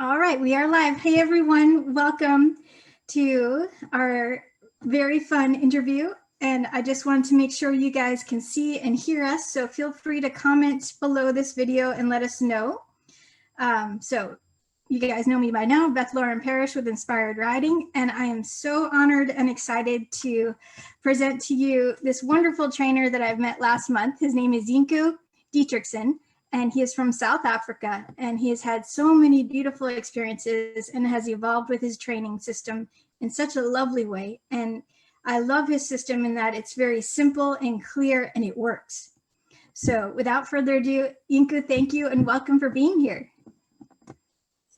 All right, we are live. Hey everyone, welcome to our very fun interview. And I just wanted to make sure you guys can see and hear us. So feel free to comment below this video and let us know. So you guys know me by now, Beth Lauren Parrish with Inspired Riding. And I am so honored and excited to present to you this wonderful trainer that I've met last month. His name is Jenku Dietrichsen. And he is from South Africa, and he has had so many beautiful experiences and has evolved with his training system in such a lovely way. And I love his system in that it's very simple and clear, and it works. So without further ado, Jenku, thank you and welcome for being here.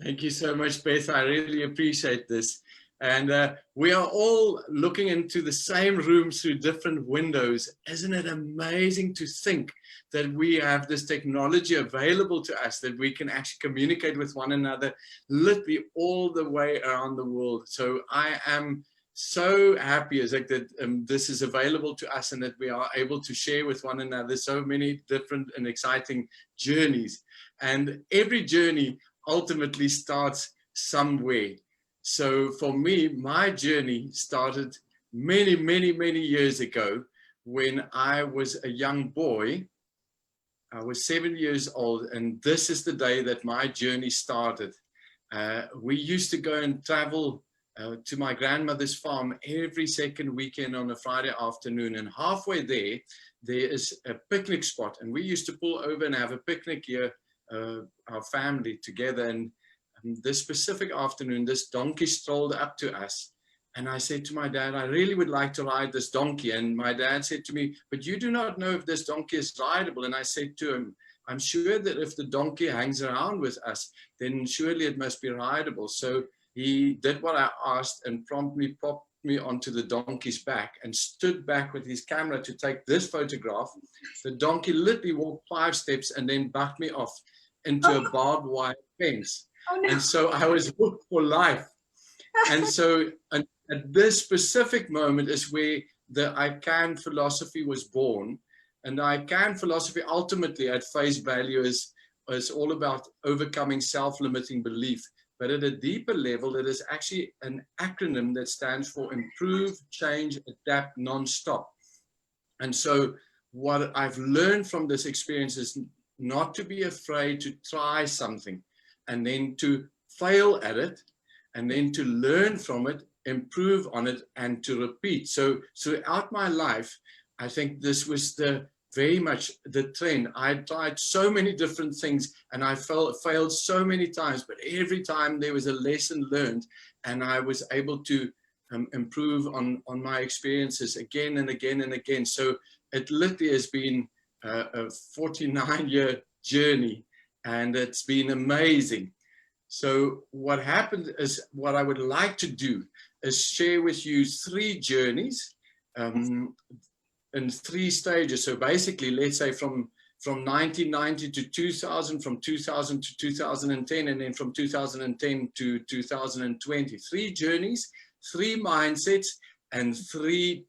Thank you so much, Beth. I really appreciate this. And we are all looking into the same room through different windows. Isn't it amazing to think that we have this technology available to us, that we can actually communicate with one another literally all the way around the world? So I am so happy that this is available to us and that we are able to share with one another so many different and exciting journeys. And every journey ultimately starts somewhere. So for me, my journey started many, many, many years ago when I was a young boy. I was 7 years old, and this is the day that my journey started. We used to go and travel to my grandmother's farm every second weekend on a Friday afternoon, and halfway there is a picnic spot, and we used to pull over and have a picnic here, our family together. And this specific afternoon, this donkey strolled up to us, and I said to my dad, I really would like to ride this donkey. And my dad said to me, but you do not know if this donkey is rideable. And I said to him, I'm sure that if the donkey hangs around with us, then surely it must be rideable. So he did what I asked and promptly popped me onto the donkey's back and stood back with his camera to take this photograph. The donkey literally walked 5 steps and then bucked me off into a barbed wire fence. Oh, no. And so I was hooked for life. And so at this specific moment is where the I Can philosophy was born. And the I Can philosophy ultimately at face value is all about overcoming self-limiting belief. But at a deeper level, it is actually an acronym that stands for improve, change, adapt, non-stop. And so what I've learned from this experience is not to be afraid to try something, and then to fail at it, and then to learn from it, improve on it, and to repeat. So throughout my life, I think this was very much the trend. I tried so many different things, and I failed so many times, but every time there was a lesson learned, and I was able to improve on my experiences again and again and again. So it literally has been a 49-year journey, and it's been amazing. So what happened is, what I would like to do is share with you 3 journeys in 3 stages. So basically, let's say from 1990 to 2000, from 2000 to 2010, and then from 2010 to 2020. 3 journeys, 3 mindsets, and 3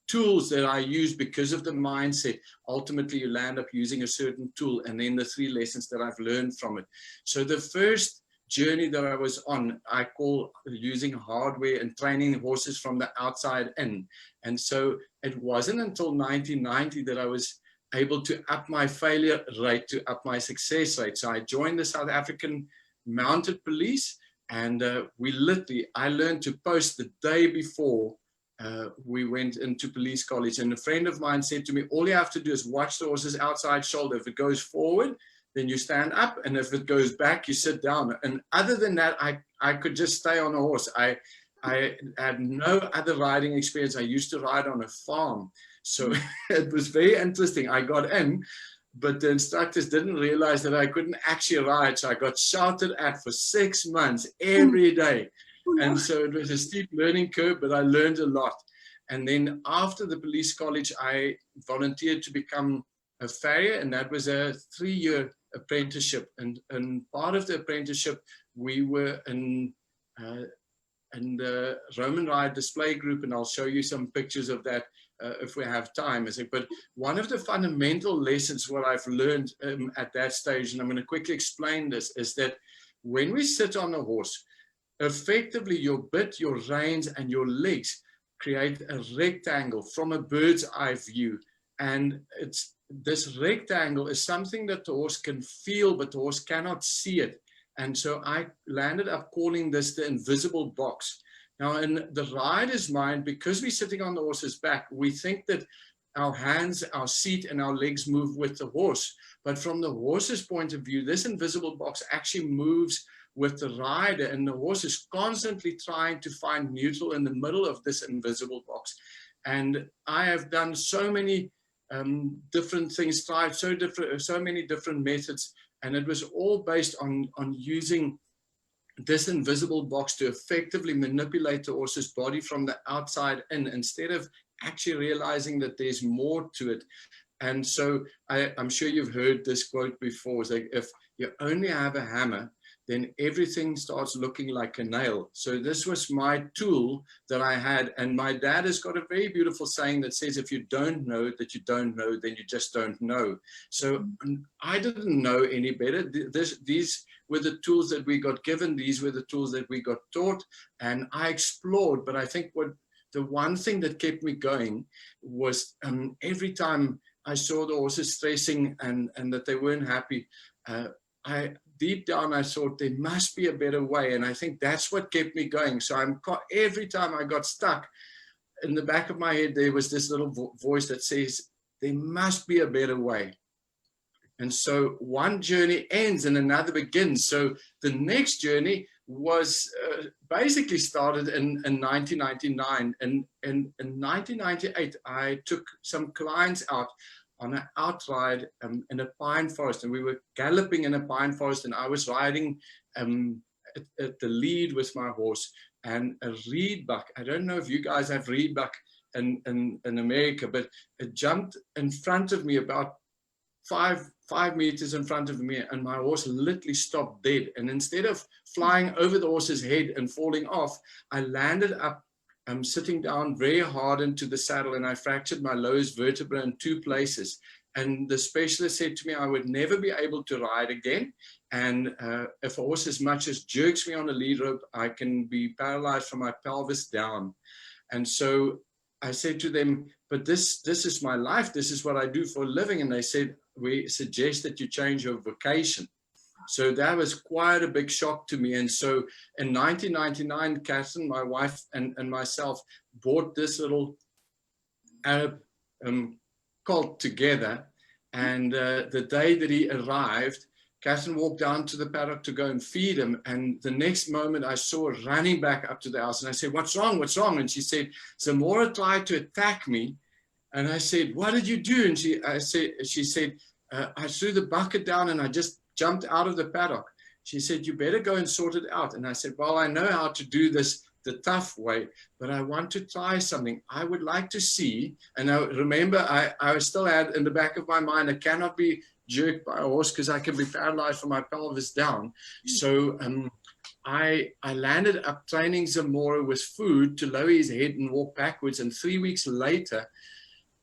tools that I use because of the mindset. Ultimately, you land up using a certain tool, and then the 3 lessons that I've learned from it. So the first journey that I was on, I call using hardware and training horses from the outside in. And so it wasn't until 1990 that I was able to up my failure rate to up my success rate. So I joined the South African Mounted Police, and I learned to post the day before we went into police college. And a friend of mine said to me, all you have to do is watch the horse's outside shoulder. If it goes forward, then you stand up, and if it goes back, you sit down. And other than that, I could just stay on a horse. I had no other riding experience. I used to ride on a farm, so it was very interesting. I got in, but the instructors didn't realize that I couldn't actually ride, so I got shouted at for 6 months every day. And so it was a steep learning curve, but I learned a lot. And then after the police college, I volunteered to become a farrier, and that was a 3-year apprenticeship. And part of the apprenticeship, we were in the Roman Ride display group, and I'll show you some pictures of that if we have time. But one of the fundamental lessons what I've learned at that stage, and I'm going to quickly explain this, is that when we sit on a horse, effectively your bit, your reins, and your legs create a rectangle from a bird's eye view. And this rectangle is something that the horse can feel, but the horse cannot see it. And so I landed up calling this the invisible box. Now, in the rider's mind, because we're sitting on the horse's back, we think that our hands, our seat, and our legs move with the horse. But from the horse's point of view, this invisible box actually moves with the rider, and the horse is constantly trying to find neutral in the middle of this invisible box. And I have done so many different things, tried so many different methods, and it was all based on using this invisible box to effectively manipulate the horse's body from the outside in, instead of actually realizing that there's more to it. And so I'm sure you've heard this quote before. It's like, if you only have a hammer, then everything starts looking like a nail. So this was my tool that I had. And my dad has got a very beautiful saying that says, if you don't know that you don't know, then you just don't know. So I didn't know any better. These were the tools that we got given. These were the tools that we got taught. And I explored. But I think the one thing that kept me going was every time I saw the horses stressing and that they weren't happy, deep down, I thought there must be a better way. And I think that's what kept me going. So every time I got stuck, in the back of my head, there was this little voice that says, there must be a better way. And so one journey ends and another begins. So the next journey was basically started in 1999. And in 1998, I took some clients out on an outride in a pine forest, and we were galloping in a pine forest, and I was riding at the lead with my horse, and a reed buck, I don't know if you guys have reed buck in America, but it jumped in front of me about five meters in front of me, and my horse literally stopped dead. And instead of flying over the horse's head and falling off, I landed up sitting down very hard into the saddle, and I fractured my lowest vertebra in 2 places. And the specialist said to me, I would never be able to ride again. And if a horse as much as jerks me on a lead rope, I can be paralyzed from my pelvis down. And so I said to them, but this is my life. This is what I do for a living. And they said, we suggest that you change your vocation. So that was quite a big shock to me. And so in 1999, Catherine, my wife, and myself bought this little Arab colt together. And the day that he arrived, Catherine walked down to the paddock to go and feed him. And the next moment I saw her running back up to the house. And I said, what's wrong? What's wrong? And she said, Zamora tried to attack me. And I said, what did you do? And she said, I threw the bucket down and I just jumped out of the paddock. She said, you better go and sort it out. And I said, well, I know how to do this the tough way, but I want to try something. I would like to see. And I remember I still had in the back of my mind, I cannot be jerked by a horse because I can be paralyzed from my pelvis down. So I landed up training Zamora with food to lower his head and walk backwards. And 3 weeks later,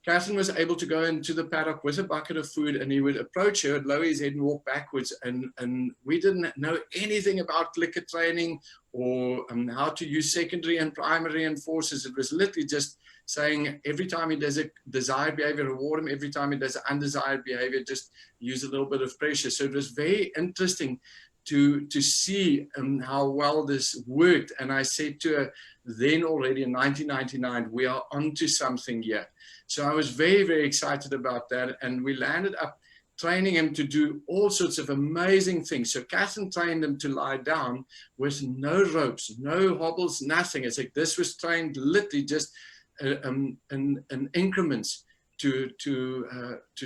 Catherine was able to go into the paddock with a bucket of food, and he would approach her, lower his head and walk backwards. And we didn't know anything about clicker training or how to use secondary and primary enforcers. It was literally just saying every time he does a desired behavior, reward him. Every time he does an undesired behavior, just use a little bit of pressure. So it was very interesting to see how well this worked. And I said to her then already in 1999, we are onto something here. So I was very, very excited about that. And we landed up training him to do all sorts of amazing things. So Catherine trained him to lie down with no ropes, no hobbles, nothing. It's like this was trained literally just in increments to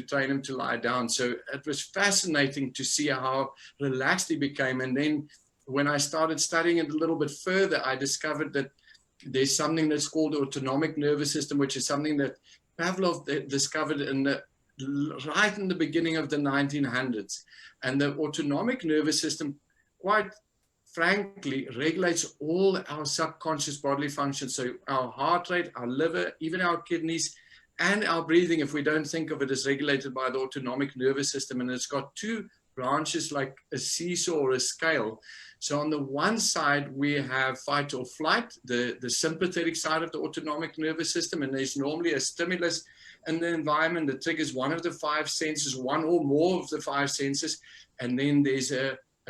train him to lie down. So it was fascinating to see how relaxed he became. And then when I started studying it a little bit further, I discovered that there's something that's called the autonomic nervous system, which is something that Pavlov discovered right in the beginning of the 1900s. And the autonomic nervous system, quite frankly, regulates all our subconscious bodily functions. So our heart rate, our liver, even our kidneys, and our breathing, if we don't think of it, is regulated by the autonomic nervous system. And it's got 2 branches like a seesaw or a scale. So on the one side, we have fight or flight, the sympathetic side of the autonomic nervous system, and there's normally a stimulus in the environment that triggers one of the 5 senses, one or more of the 5 senses, and then there's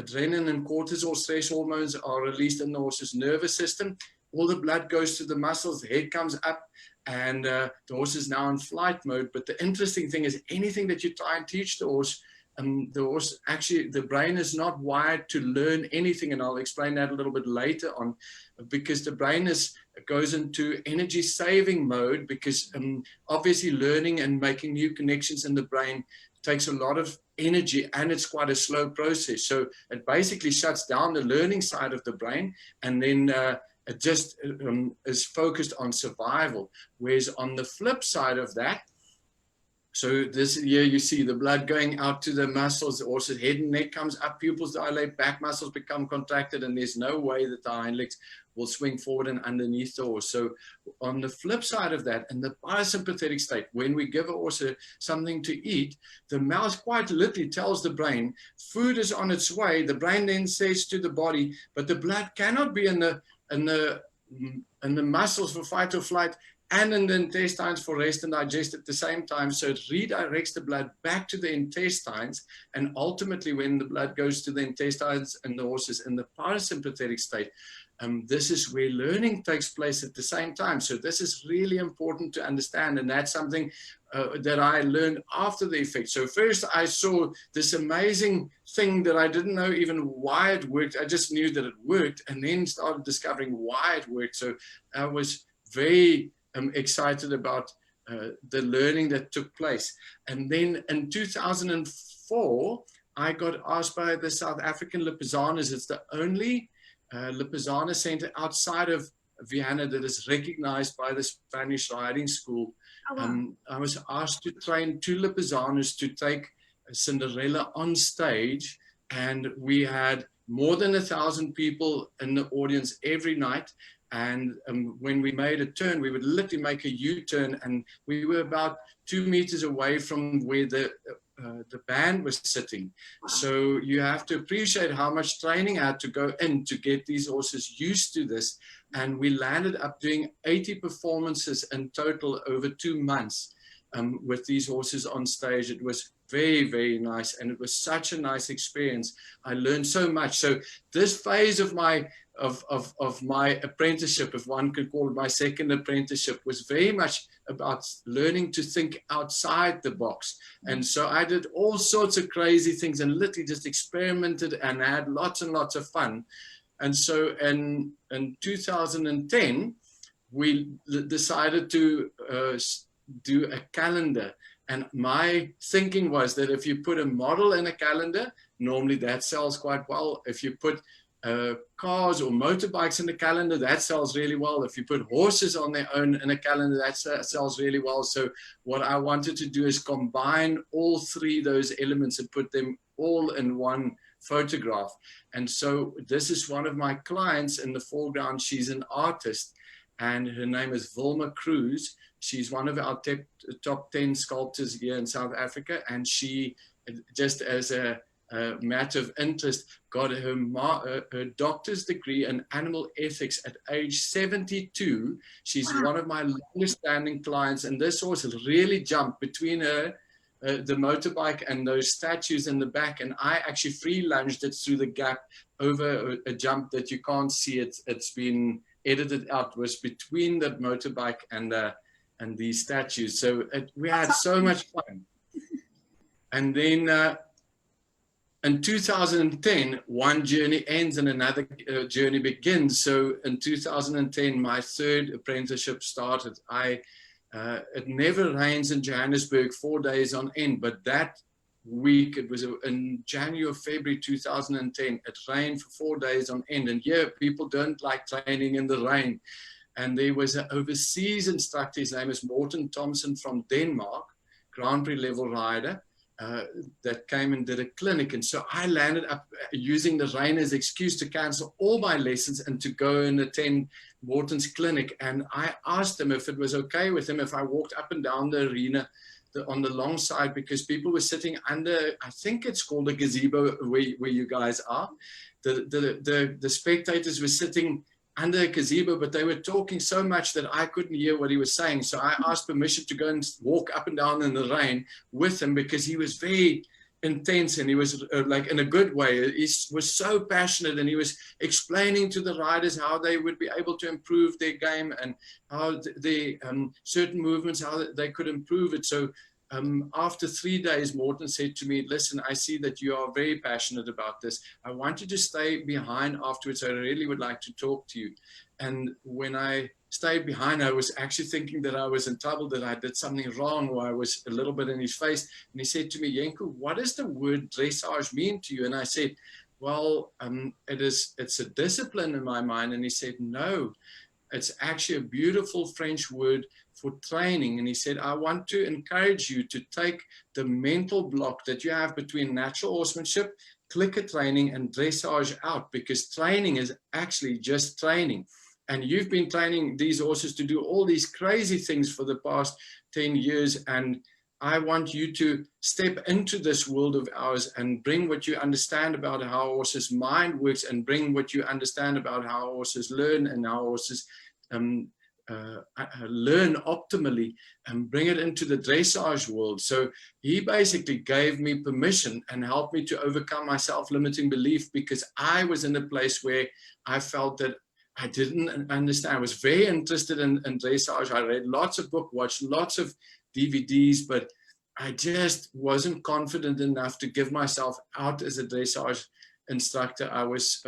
adrenaline and cortisol stress hormones are released in the horse's nervous system. All the blood goes to the muscles, the head comes up, and the horse is now in flight mode. But the interesting thing is anything that you try and teach the horse, actually, the brain is not wired to learn anything, and I'll explain that a little bit later on, because the brain goes into energy saving mode, because obviously learning and making new connections in the brain takes a lot of energy, and it's quite a slow process. So it basically shuts down the learning side of the brain, and then it just is focused on survival. Whereas on the flip side of that, so this here you see the blood going out to the muscles, the horse's head and neck comes up, pupils dilate, back muscles become contracted, and there's no way that the hind legs will swing forward and underneath the horse. So on the flip side of that, in the parasympathetic state, when we give a horse something to eat, the mouth quite literally tells the brain, food is on its way. The brain then says to the body, but the blood cannot be in the muscles for fight or flight, and in the intestines for rest and digest at the same time. So it redirects the blood back to the intestines, and ultimately when the blood goes to the intestines and the horse is in the parasympathetic state, this is where learning takes place at the same time. So this is really important to understand, and that's something that I learned after the effect. So first I saw this amazing thing that I didn't know even why it worked. I just knew that it worked, and then started discovering why it worked. So I was very excited about the learning that took place. And then in 2004, I got asked by the South African Lipizzanas. It's the only Lipizzaner center outside of Vienna that is recognized by the Spanish riding school. Oh, wow. I was asked to train 2 Lipizzanas to take Cinderella on stage, and we had more than 1,000 people in the audience every night. And when we made a turn, we would literally make a U-turn, and we were about 2 meters away from where the band was sitting. So you have to appreciate how much training I had to go in to get these horses used to this. And we landed up doing 80 performances in total over 2 months with these horses on stage. It was very, very nice, and it was such a nice experience. I learned so much. So this phase of my apprenticeship, if one could call it my second apprenticeship, was very much about learning to think outside the box. And so I did all sorts of crazy things and literally just experimented and had lots and lots of fun. And so in 2010, we decided to do a calendar. And my thinking was that if you put a model in a calendar, normally that sells quite well. If you put cars or motorbikes in the calendar, that sells really well. If you put horses on their own in a calendar, that sells really well. So what I wanted to do is combine all 3 of those elements and put them all in one photograph. And so this is one of my clients in the foreground. She's an artist, and her name is Vilma Cruz. She's one of our top 10 sculptors here in South Africa, and she, just as a matter of interest, got her doctor's degree in animal ethics at age 72. She's one of my longest standing clients, and this horse really jumped between her, the motorbike, and those statues in the back, and I actually free lunged it through the gap over a jump that you can't see. It's been edited out. It was between the motorbike and these statues. So we had so much fun. And then in 2010, one journey ends and another journey begins. So in 2010, my 3rd apprenticeship started. It never rains in Johannesburg 4 days on end, but that week, it was in January or February 2010, it rained for 4 days on end. And here, people don't like training in the rain. And there was an overseas instructor, his name is Morten Thompson from Denmark, Grand Prix level rider, that came and did a clinic. And so I landed up using the rain as excuse to cancel all my lessons and to go and attend Morten's clinic. And I asked him if it was okay with him if I walked up and down the arena on the long side because people were sitting under, I think it's called a gazebo where you guys are. The spectators were sitting under a gazebo, but they were talking so much that I couldn't hear what he was saying. So I asked permission to go and walk up and down in the rain with him because he was very intense, and he was like in a good way. He was so passionate, and he was explaining to the riders how they would be able to improve their game and how the certain movements, how they could improve it. So after 3 days, Morten said to me, listen, I see that you are very passionate about this. I want you to stay behind afterwards. I really would like to talk to you. And when I stayed behind, I was actually thinking that I was in trouble, that I did something wrong, or I was a little bit in his face. And he said to me, Jenku, what does the word dressage mean to you? And I said, well, it's a discipline in my mind. And he said, no, it's actually a beautiful French word for training. And he said, I want to encourage you to take the mental block that you have between natural horsemanship, clicker training, and dressage out, because training is actually just training. And you've been training these horses to do all these crazy things for the past 10 years. And I want you to step into this world of ours and bring what you understand about how a horse's mind works, and bring what you understand about how horses learn and how horses learn optimally, and bring it into the dressage world. So he basically gave me permission and helped me to overcome my self-limiting belief, because I was in a place where I felt that I didn't understand. I was very interested in dressage. I read lots of books, watched lots of DVDs, but I just wasn't confident enough to give myself out as a dressage instructor. I was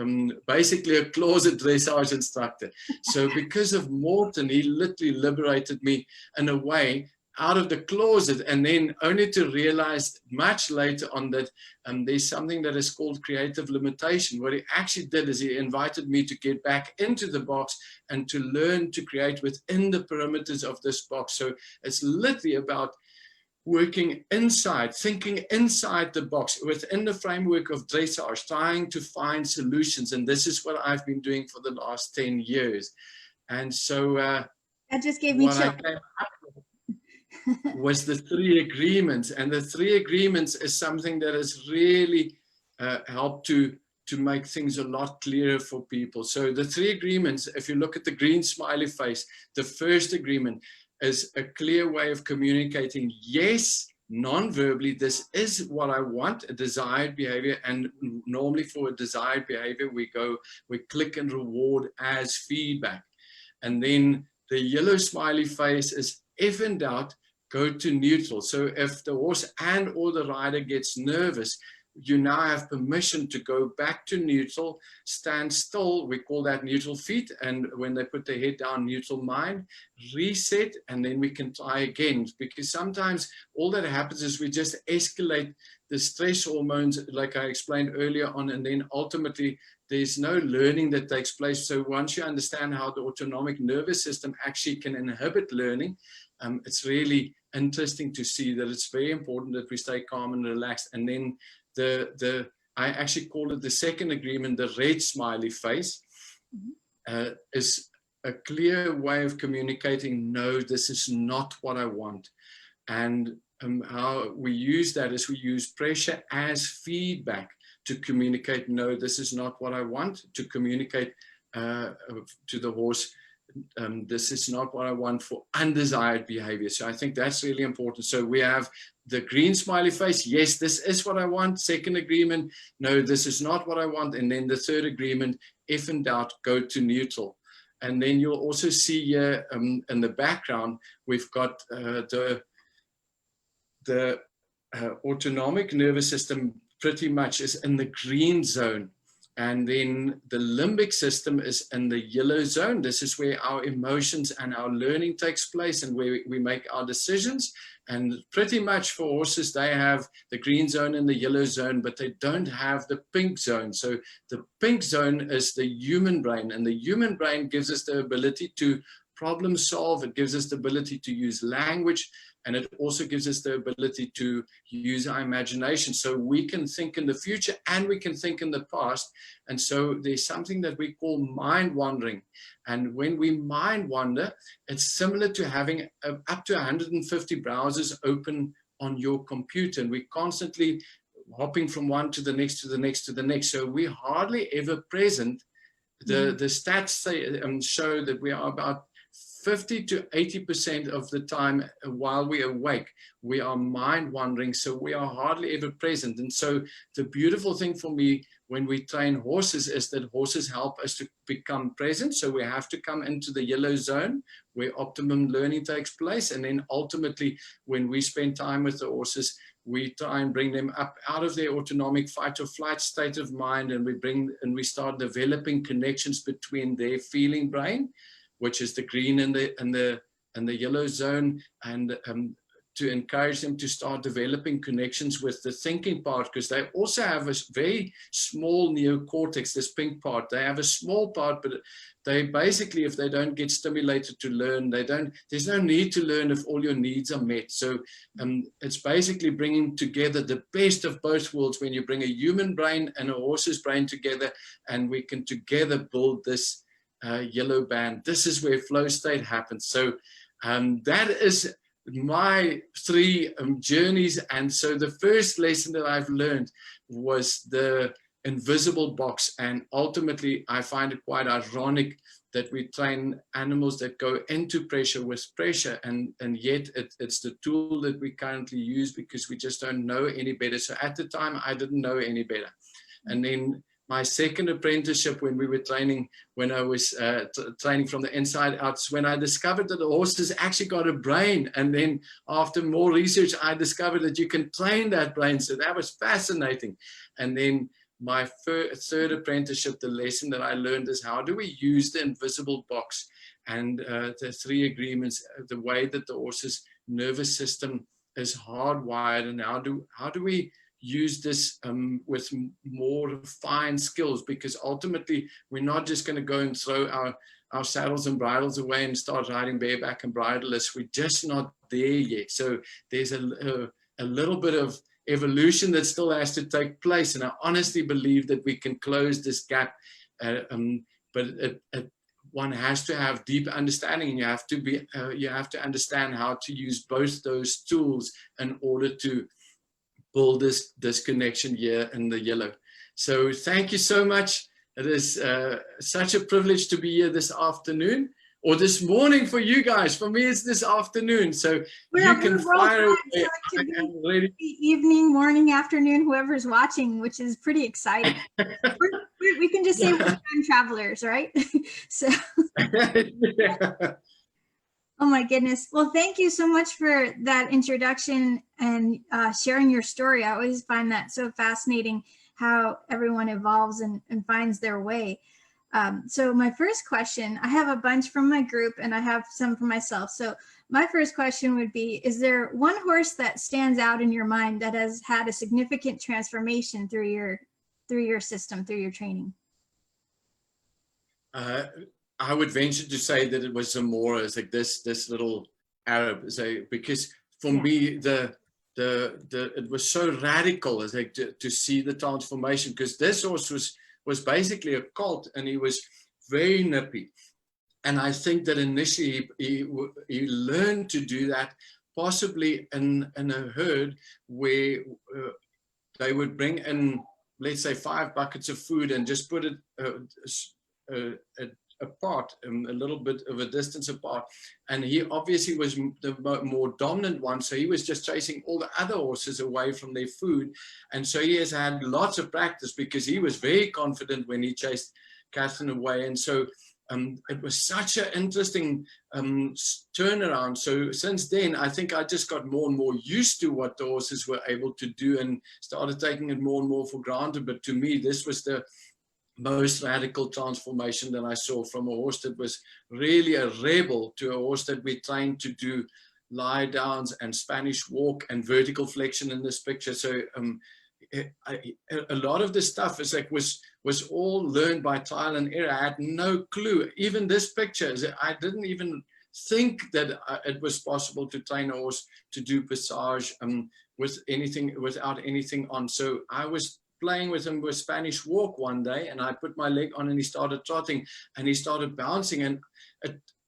basically a closet dressage instructor. So because of Morten, he literally liberated me in a way out of the closet, and then only to realize much later on that there's something that is called creative limitation. What he actually did is he invited me to get back into the box and to learn to create within the perimeters of this box. So it's literally about working inside, thinking inside the box, within the framework of dressage, trying to find solutions. And this is what I've been doing for the last 10 years. And so that just gave me chills. Was the 3 agreements. And the 3 agreements is something that has really helped to make things a lot clearer for people. So the 3 agreements, if you look at the green smiley face, the first agreement is a clear way of communicating, yes, non-verbally, this is what I want, a desired behavior. And normally for a desired behavior, we click and reward as feedback. And then the yellow smiley face is, if in doubt, go to neutral. So if the horse and or the rider gets nervous, you now have permission to go back to neutral, stand still. We call that neutral feet. And when they put their head down, neutral mind, reset, and then we can try again. Because sometimes all that happens is we just escalate the stress hormones, like I explained earlier on, and then ultimately there's no learning that takes place. So once you understand how the autonomic nervous system actually can inhibit learning, it's really interesting to see that it's very important that we stay calm and relaxed. And then I actually call it the second agreement, the red smiley face, is a clear way of communicating, no, this is not what I want. And how we use that is we use pressure as feedback to communicate, no, this is not what I want, to communicate to the horse, this is not what I want for undesired behavior. So I think that's really important. So we have the green smiley face, yes, this is what I want. Second agreement, no, this is not what I want. And then the third agreement, if in doubt, go to neutral. And then you'll also see here in the background, we've got the autonomic nervous system pretty much is in the green zone. And then the limbic system is in the yellow zone. This is where our emotions and our learning takes place and where we make our decisions. And pretty much for horses, they have the green zone and the yellow zone, but they don't have the pink zone. So the pink zone is the human brain, and the human brain gives us the ability to problem solve. It gives us the ability to use language, and it also gives us the ability to use our imagination. So we can think in the future and we can think in the past. And so there's something that we call mind wandering. And when we mind wander, it's similar to having up to 150 browsers open on your computer, and we're constantly hopping from one to the next, to the next, to the next. So we're hardly ever present. The stats say, show that we are about 50 to 80% of the time while we're awake, we are mind wandering. So we are hardly ever present. And so the beautiful thing for me when we train horses is that horses help us to become present. So we have to come into the yellow zone where optimum learning takes place. And then ultimately, when we spend time with the horses, we try and bring them up out of their autonomic fight or flight state of mind, and we start developing connections between their feeling brain, which is the green and the yellow zone, and to encourage them to start developing connections with the thinking part, because they also have a very small neocortex, this pink part. They have a small part, but they basically, if they don't get stimulated to learn, there's no need to learn if all your needs are met. So it's basically bringing together the best of both worlds when you bring a human brain and a horse's brain together, and we can together build this yellow band. This is where flow state happens. So that is my three journeys. And so the first lesson that I've learned was the invisible box. And ultimately, I find it quite ironic that we train animals that go into pressure with pressure, and yet it's the tool that we currently use because we just don't know any better. So at the time, I didn't know any better. And then my second apprenticeship, when we were training, when I was training from the inside out, when I discovered that the horses actually got a brain. And then after more research, I discovered that you can train that brain. So that was fascinating. And then my third apprenticeship, the lesson that I learned is how do we use the invisible box and the three agreements, the way that the horse's nervous system is hardwired, and how do we use this with more fine skills, because ultimately we're not just going to go and throw our saddles and bridles away and start riding bareback and bridleless. We're just not there yet. So there's a little bit of evolution that still has to take place, and I honestly believe that we can close this gap, but one has to have deep understanding, and you have to understand how to use both those tools in order to build this connection here in the yellow. So thank you so much. It is such a privilege to be here this afternoon, or this morning for you guys. For me, it's this afternoon. So you can fire away. I am ready. Evening, morning, afternoon, whoever's watching, which is pretty exciting. We can just say we're time travelers, right? So. Yeah. Oh my goodness. Well, thank you so much for that introduction and sharing your story. I always find that so fascinating, how everyone evolves and finds their way. So my first question, I have a bunch from my group and I have some for myself. So my first question would be, is there one horse that stands out in your mind that has had a significant transformation through your system, through your training? I would venture to say that it was Zamora. It's like this little Arab. So because for me, it was so radical, as like to see the transformation, because this horse was basically a colt, and he was very nippy. And I think that initially he learned to do that, possibly in a herd where they would bring in, let's say, 5 buckets of food and just put it apart, a little bit of a distance apart, and he obviously was the more dominant one, so he was just chasing all the other horses away from their food. And so he has had lots of practice, because he was very confident when he chased Catherine away. And so it was such an interesting turnaround. So since then, I think I just got more and more used to what the horses were able to do and started taking it more and more for granted. But to me, this was the most radical transformation that I saw, from a horse that was really a rebel to a horse that we trained to do lie downs and Spanish walk and vertical flexion in this picture. So a lot of this stuff is like was all learned by trial and error. I had no clue. Even this picture, I didn't even think that it was possible to train a horse to do passage without anything on. So I was playing with him with Spanish walk one day, and I put my leg on and he started trotting and he started bouncing, and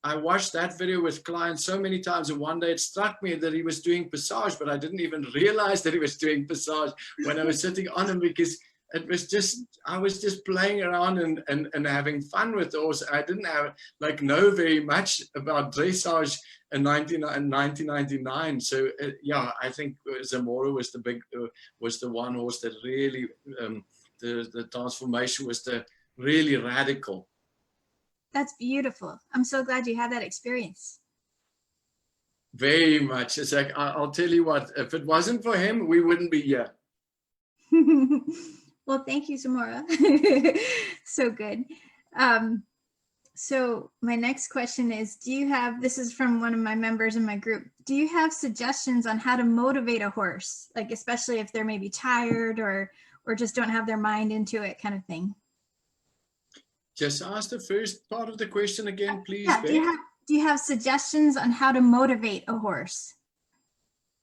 I watched that video with clients so many times, and one day it struck me that he was doing passage, but I didn't even realize that he was doing passage when I was sitting on him, because it was just, I was just playing around and having fun with the horse. I didn't have, like, know very much about dressage in 1999. So yeah, I think Zamora was was the one horse that really, the transformation was really radical. That's beautiful. I'm so glad you had that experience. Very much. It's like, I'll tell you what, if it wasn't for him, we wouldn't be here. Well, thank you, Zamora. So good. So my next question is, do you have, this is from one of my members in my group, do you have suggestions on how to motivate a horse, like especially if they're maybe tired or just don't have their mind into it, kind of thing? Just ask the first part of the question again, please. Yeah, do you have suggestions on how to motivate a horse?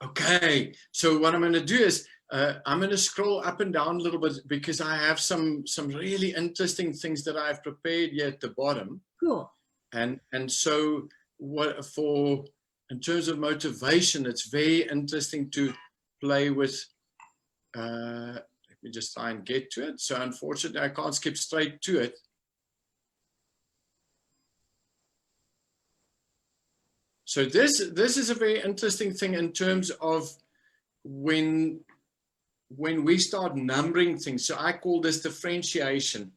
Okay, so what I'm going to do is I'm going to scroll up and down a little bit, because I have some really interesting things that I've prepared here at the bottom. Cool. And so in terms of motivation, it's very interesting to play with. Let me just try and get to it. So unfortunately, I can't skip straight to it. So this is a very interesting thing in terms of when we start numbering things. So I call this differentiation.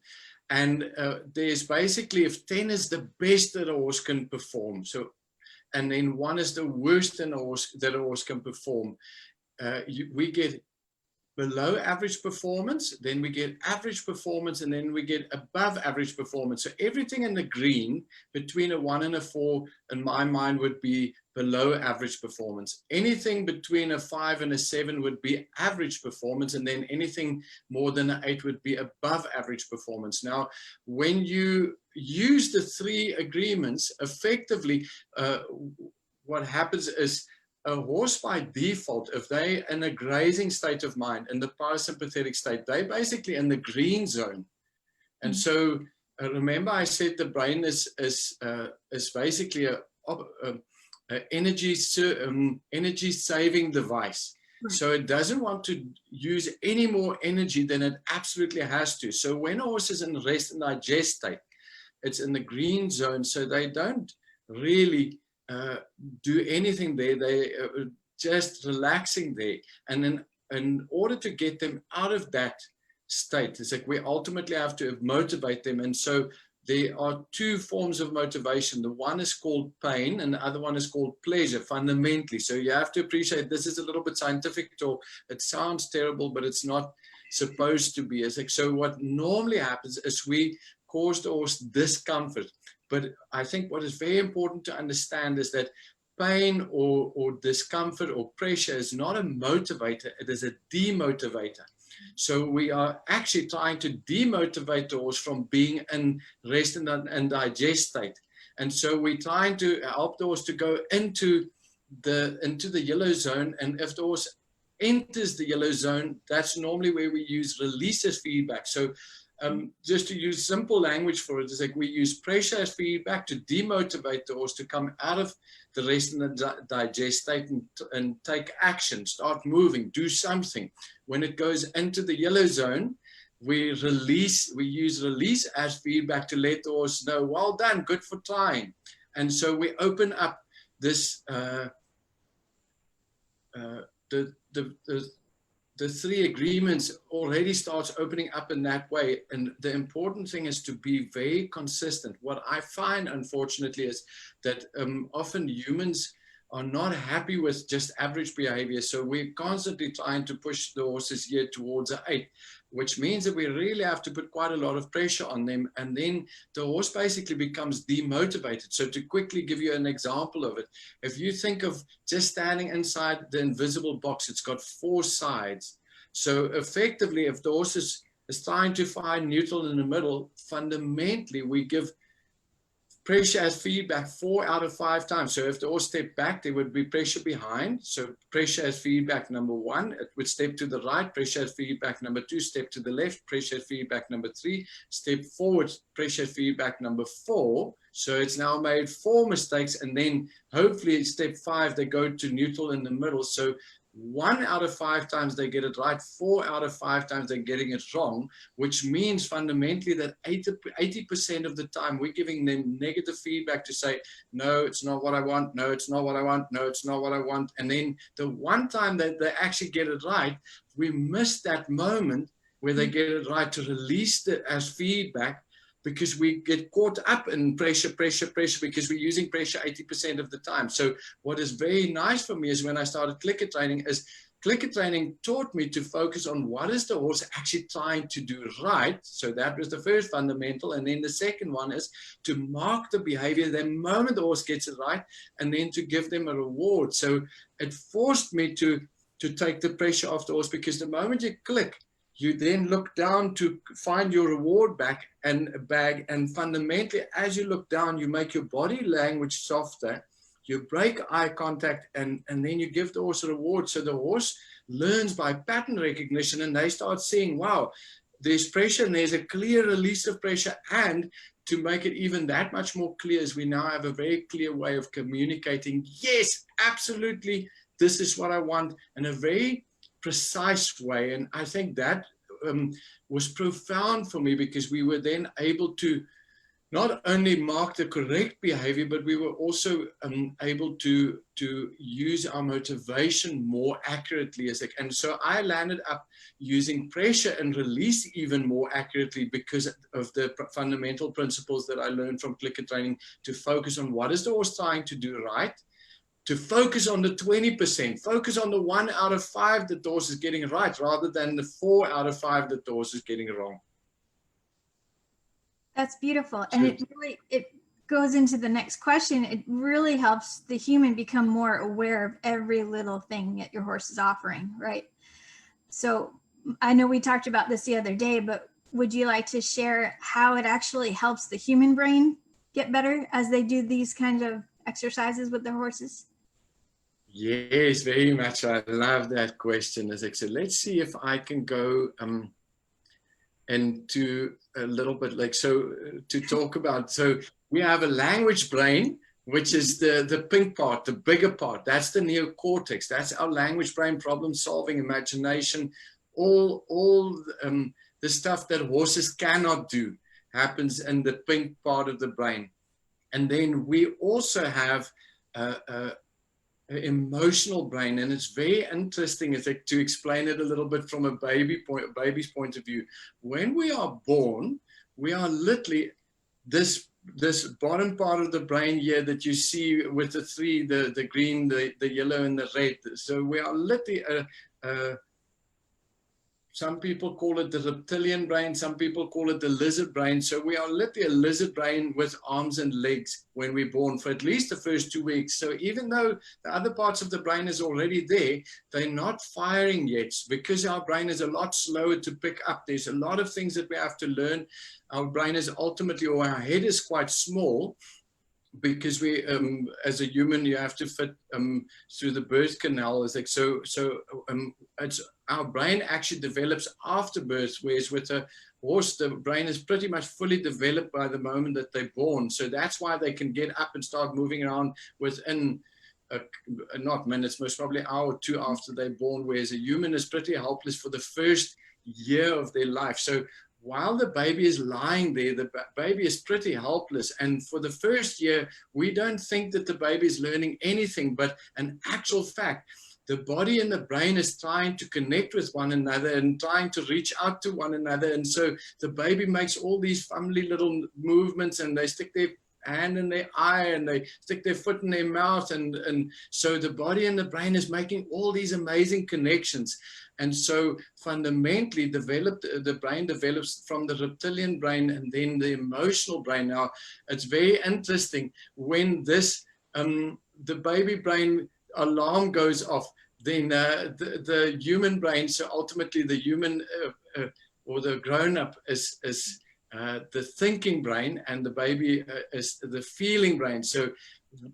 And there's basically, if 10 is the best that a horse can perform, so, and then 1 is the worst that a horse can perform, we get below average performance, then we get average performance, and then we get above average performance. So everything in the green between a 1 and a 4, in my mind, would be below average performance. Anything between a 5 and a 7 would be average performance, and then anything more than an 8 would be above average performance. Now, when you use the 3 agreements, effectively, what happens is, a horse by default, if they're in a grazing state of mind, in the parasympathetic state, they're basically in the green zone. And so remember I said the brain is basically a energy saving device. Right. So it doesn't want to use any more energy than it absolutely has to. So when a horse is in rest and digest state, it's in the green zone, so they don't really do anything there. They just relaxing there. And then in order to get them out of that state, it's like we ultimately have to motivate them. And so there are 2 forms of motivation. The one is called pain, and the other one is called pleasure, fundamentally. So you have to appreciate this is a little bit scientific talk. It sounds terrible, but it's not supposed to be. It's like, so what normally happens is we cause the horse discomfort. But I think what is very important to understand is that pain or discomfort or pressure is not a motivator, it is a demotivator. So we are actually trying to demotivate the horse from being in rest and digest state. And so we're trying to help the horse to go into the yellow zone. And if the horse enters the yellow zone, that's normally where we use release as feedback. So just to use simple language for it, is like we use pressure as feedback to demotivate the horse to come out of the rest and the digest state and take action, start moving, do something. When it goes into the yellow zone, we use release as feedback to let the horse know, well done, good for trying. And so we open up this, the 3 agreements already starts opening up in that way. And the important thing is to be very consistent. What I find, unfortunately, is that often humans are not happy with just average behavior. So we're constantly trying to push the horses here towards an 8, which means that we really have to put quite a lot of pressure on them. And then the horse basically becomes demotivated. So to quickly give you an example of it, if you think of just standing inside the invisible box, it's got 4 sides. So effectively, if the horse is trying to find neutral in the middle, fundamentally, we give pressure as feedback 4 out of 5 times. So if the horse stepped back, there would be pressure behind. So pressure as feedback number 1, it would step to the right, pressure as feedback number 2, step to the left, pressure as feedback number 3, step forward, pressure as feedback number 4. So it's now made 4 mistakes, and then hopefully step 5, they go to neutral in the middle. So 1 out of 5 times they get it right, 4 out of 5 times they're getting it wrong, which means fundamentally that 80% of the time we're giving them negative feedback to say, no, it's not what I want, no, it's not what I want, no, it's not what I want. And then the one time that they actually get it right, we miss that moment where they get it right to release it as feedback, because we get caught up in pressure, because we're using pressure 80% of the time. So what is very nice for me is when I started clicker training, taught me to focus on what is the horse actually trying to do right. So that was the first fundamental. And then the second one is to mark the behavior the moment the horse gets it right, and then to give them a reward. So it forced me to take the pressure off the horse, because the moment you click, you then look down to find your reward bag, and fundamentally, as you look down, you make your body language softer, you break eye contact, and then you give the horse a reward. So the horse learns by pattern recognition, and they start seeing, wow, there's pressure, and there's a clear release of pressure. And to make it even that much more clear, is we now have a very clear way of communicating, yes, absolutely, this is what I want, in a very precise way. And I think that was profound for me, because we were then able to not only mark the correct behavior, but we were also able to use our motivation more accurately. And so I landed up using pressure and release even more accurately, because of the fundamental principles that I learned from clicker training, to focus on what is the horse trying to do right, to focus on the 20%, focus on the 1 out of 5 that the horse is getting right, rather than the 4 out of 5 that the horse is getting wrong. That's beautiful. And it goes into the next question. It really helps the human become more aware of every little thing that your horse is offering, right? So I know we talked about this the other day, but would you like to share how it actually helps the human brain get better as they do these kinds of exercises with their horses? Yes, very much. I love that question. As I said, let's see if I can go into a little bit to talk about. So we have a language brain, which is the pink part, the bigger part. That's the neocortex. That's our language brain, problem solving, imagination, all the stuff that horses cannot do happens in the pink part of the brain. And then we also have an emotional brain, and it's very interesting to explain it a little bit from a baby's point of view. When we are born, we are literally this bottom part of the brain here that you see with the 3, the green, the yellow, and the red. So we are literally some people call it the reptilian brain, some people call it the lizard brain. So we are literally a lizard brain with arms and legs when we're born, for at least the first 2 weeks. So even though the other parts of the brain is already there, they're not firing yet, because our brain is a lot slower to pick up. There's a lot of things that we have to learn. Our brain is ultimately, or our head is quite small, because we, as a human, you have to fit through the birth canal. It's like, so it's, our brain actually develops after birth, whereas with a horse, the brain is pretty much fully developed by the moment that they're born. So that's why they can get up and start moving around within not minutes, most probably an hour or 2 after they're born, whereas a human is pretty helpless for the first year of their life. So while the baby is lying there, the baby is pretty helpless. And for the first year, we don't think that the baby is learning anything, but an actual fact, the body and the brain is trying to connect with one another and trying to reach out to one another. And so the baby makes all these fumbly little movements, and they stick their hand in their eye, and they stick their foot in their mouth. And so the body and the brain is making all these amazing connections. And so fundamentally the brain develops from the reptilian brain and then the emotional brain. Now, it's very interesting when this, the baby brain alarm goes off, then the human brain, so ultimately the human or the grown-up is the thinking brain, and the baby is the feeling brain. So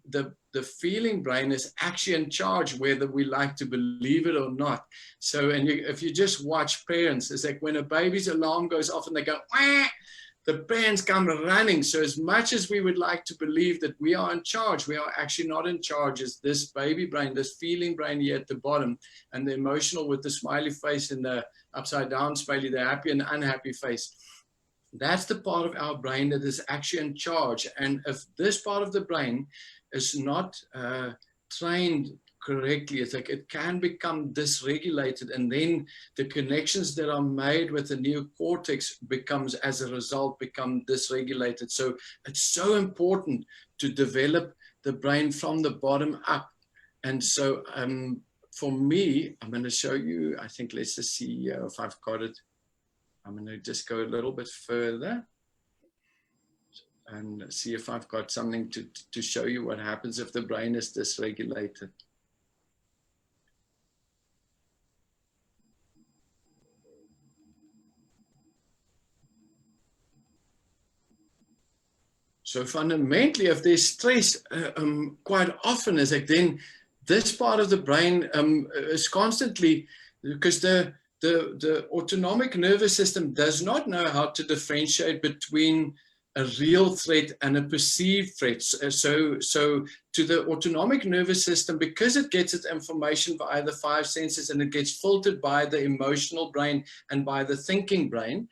the feeling brain is actually in charge, whether we like to believe it or not. So, and if you just watch parents, it's like when a baby's alarm goes off and they go, wah, the parents come running. So as much as we would like to believe that we are in charge, we are actually not in charge. It's this baby brain, this feeling brain here at the bottom, and the emotional with the smiley face and the upside down smiley, the happy and unhappy face. That's the part of our brain that is actually in charge. And if this part of the brain is not trained correctly, it's like it can become dysregulated, and then the connections that are made with the neocortex becomes, as a result, become dysregulated. So it's so important to develop the brain from the bottom up. And so for me, I'm going to show you, I think, let's just see if I've got it. I'm going to just go a little bit further and see if I've got something to show you what happens if the brain is dysregulated. So fundamentally, if there's stress, quite often is like then this part of the brain is constantly, because the autonomic nervous system does not know how to differentiate between a real threat and a perceived threat. So to the autonomic nervous system, because it gets its information via the 5 senses and it gets filtered by the emotional brain and by the thinking brain,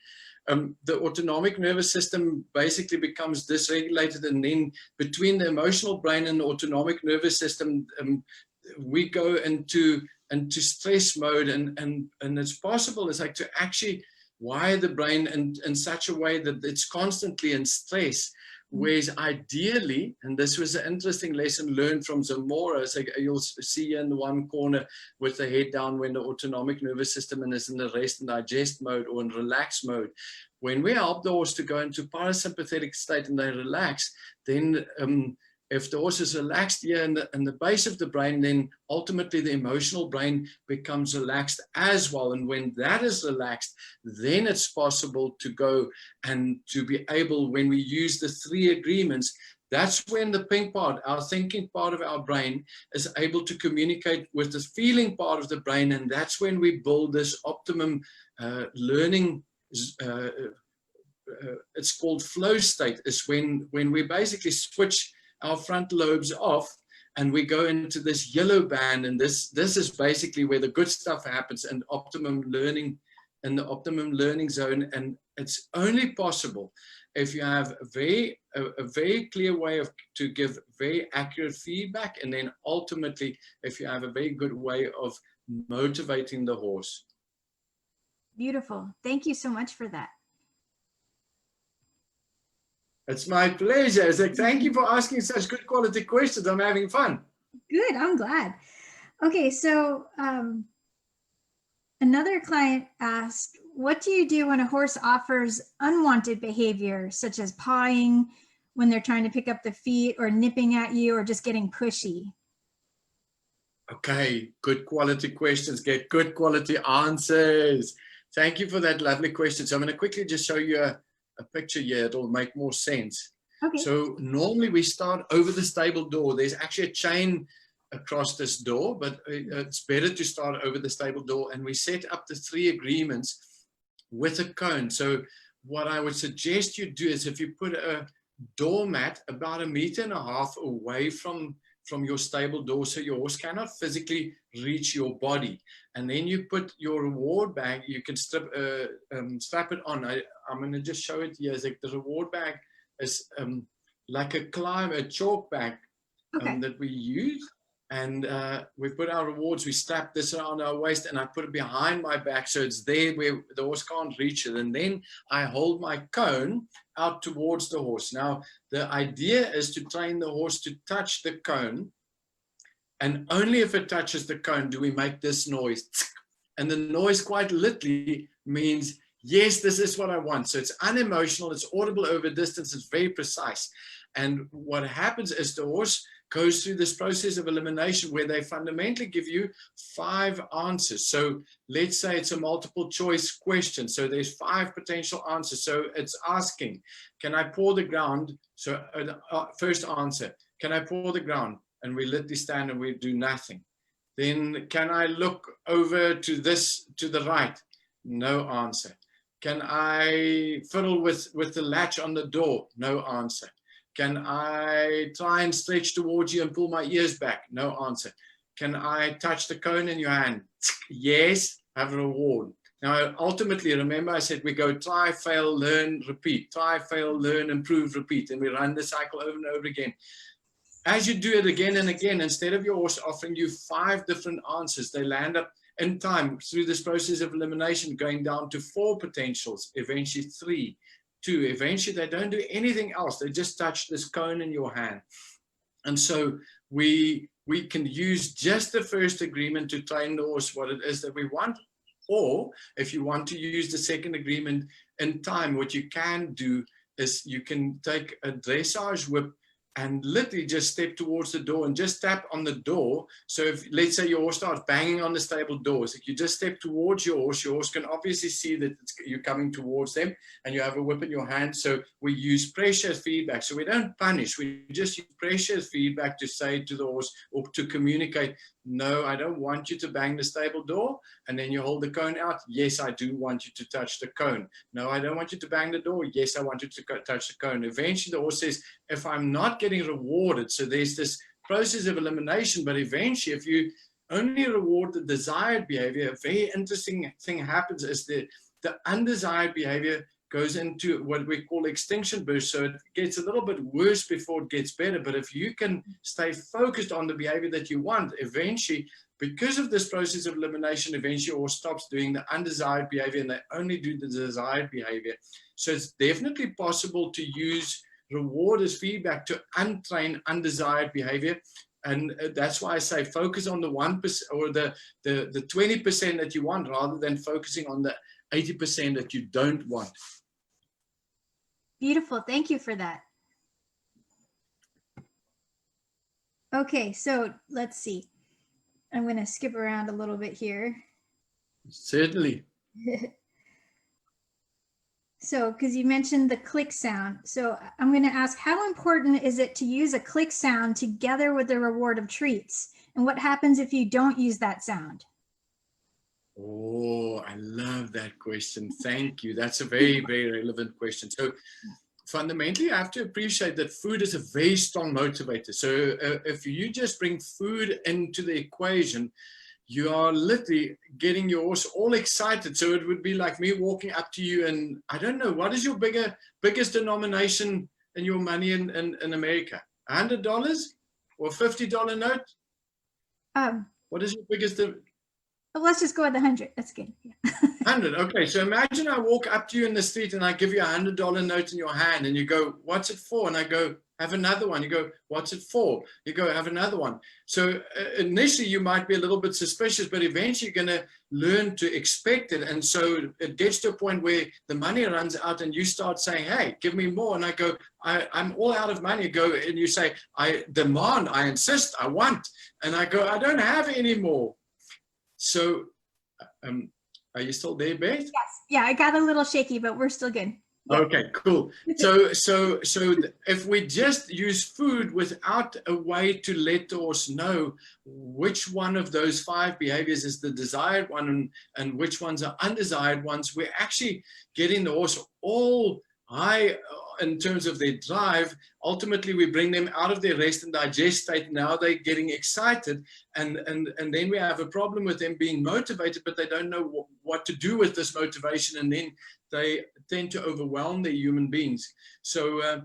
the autonomic nervous system basically becomes dysregulated, and then between the emotional brain and the autonomic nervous system, we go into stress mode, and it's possible, it's like to actually wire the brain in such a way that it's constantly in stress. Whereas ideally, and this was an interesting lesson learned from Zamora, it's like you'll see in the one corner with the head down when the autonomic nervous system is in the rest and digest mode or in relax mode. When we help the horse to go into parasympathetic state and they relax, then if the horse is relaxed here in the base of the brain, then ultimately the emotional brain becomes relaxed as well. And when that is relaxed, then it's possible to go and to be able, when we use the 3 agreements, that's when the pink part, our thinking part of our brain, is able to communicate with the feeling part of the brain. And that's when we build this optimum learning. It's called flow state. Is when we basically switch our frontal lobes off and we go into this yellow band, and this is basically where the good stuff happens, and optimum learning in the optimum learning zone. And it's only possible if you have a very clear way to give very accurate feedback, and then ultimately if you have a very good way of motivating the horse. Beautiful. Thank you so much for that. It's my pleasure. It's like, thank you for asking such good quality questions. I'm having fun. Good. I'm glad. Okay. So another client asked, what do you do when a horse offers unwanted behavior, such as pawing when they're trying to pick up the feet, or nipping at you, or just getting pushy? Okay. Good quality questions get good quality answers. Thank you for that lovely question. So I'm going to quickly just show you a picture here. It'll make more sense. Okay. So normally we start over the stable door. There's actually a chain across this door, but it's better to start over the stable door, and we set up the 3 agreements with a cone. So what I would suggest you do is, if you put a doormat about 1.5 meters away from your stable door, so your horse cannot physically reach your body, and then you put your reward bag, you can strap it on. I'm going to just show it here. It's like the reward bag is like a chalk bag that we use, and we put our rewards, we strap this around our waist, and I put it behind my back so it's there where the horse can't reach it, and then I hold my cone out towards the horse. Now the idea is to train the horse to touch the cone, and only if it touches the cone do we make this noise. And the noise quite literally means yes, this is what I want. So it's unemotional, it's audible over distance, it's very precise. And what happens is the horse goes through this process of elimination where they fundamentally give you 5 answers. So let's say it's a multiple choice question. So there's 5 potential answers. So it's asking, can I paw the ground? So first answer, can I paw the ground? And we literally stand and we do nothing. Then can I look over to the right? No answer. Can I fiddle with the latch on the door? No answer. Can I try and stretch towards you and pull my ears back? No answer. Can I touch the cone in your hand? Yes, have a reward. Now, ultimately, remember I said we go try, fail, learn, repeat. Try, fail, learn, improve, repeat. And we run the cycle over and over again. As you do it again and again, instead of your horse offering you 5 different answers, they land up in time through this process of elimination, going down to 4 potentials, eventually 3. 2, eventually they don't do anything else. They just touch this cone in your hand. And so we can use just the first agreement to train the horse what it is that we want. Or if you want to use the second agreement in time, what you can do is you can take a dressage whip and literally just step towards the door and just tap on the door. So if, let's say your horse starts banging on the stable doors, if you just step towards your horse can obviously see that you're coming towards them and you have a whip in your hand. So we use pressure feedback. So we don't punish, we just use pressure feedback to say to the horse or to communicate, no, I don't want you to bang the stable door. And then you hold the cone out. Yes, I do want you to touch the cone. No, I don't want you to bang the door. Yes, I want you to touch the cone. Eventually the horse says, if I'm not getting rewarded, so there's this process of elimination, but eventually if you only reward the desired behavior, a very interesting thing happens is the undesired behavior goes into what we call extinction burst. So it gets a little bit worse before it gets better. But if you can stay focused on the behavior that you want, eventually, because of this process of elimination, eventually your horse stops doing the undesired behavior and they only do the desired behavior. So it's definitely possible to use reward as feedback to untrain undesired behavior. And that's why I say focus on the 1% or the 20% that you want rather than focusing on the 80% that you don't want. Beautiful. Thank you for that. Okay, so let's see. I'm going to skip around a little bit here. Certainly. So, because you mentioned the click sound. So I'm going to ask, how important is it to use a click sound together with the reward of treats? And what happens if you don't use that sound? Oh, I love that question. Thank you. That's a very, very relevant question. So fundamentally, I have to appreciate that food is a very strong motivator. So if you just bring food into the equation, you are literally getting your horse all excited. So it would be like me walking up to you and I don't know, what is your biggest denomination in your money in America? $100 or $50 note? What is your biggest? Let's just go with 100. That's good. Yeah. 100. Okay. So imagine I walk up to you in the street and I give you $100 note in your hand and you go, what's it for? And I go, have another one. You go, what's it for? You go, have another one. So initially you might be a little bit suspicious, but eventually you're going to learn to expect it. And so it gets to a point where the money runs out and you start saying, hey, give me more. And I go, I'm all out of money. You go and you say, I demand, I insist, I want. And I go, I don't have any more. So are you still there, Beth? Yes. Yeah, I got a little shaky, but we're still good. Yeah. Okay, cool. So if we just use food without a way to let the horse know which one of those 5 behaviors is the desired one and which ones are undesired ones, we're actually getting the horse all high in terms of their drive. Ultimately, we bring them out of their rest and digest state. Now they're getting excited, and then we have a problem with them being motivated, but they don't know what to do with this motivation, and then they tend to overwhelm their human beings. So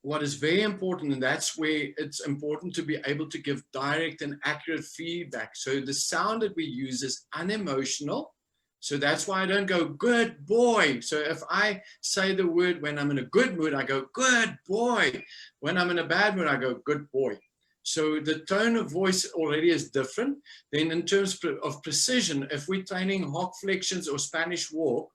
what is very important, and that's where it's important to be able to give direct and accurate feedback. So the sound that we use is unemotional. So that's why I don't go, good boy. So if I say the word when I'm in a good mood, I go, good boy. When I'm in a bad mood, I go, good boy. So the tone of voice already is different. Then in terms of precision, if we're training hock flexions or Spanish walk,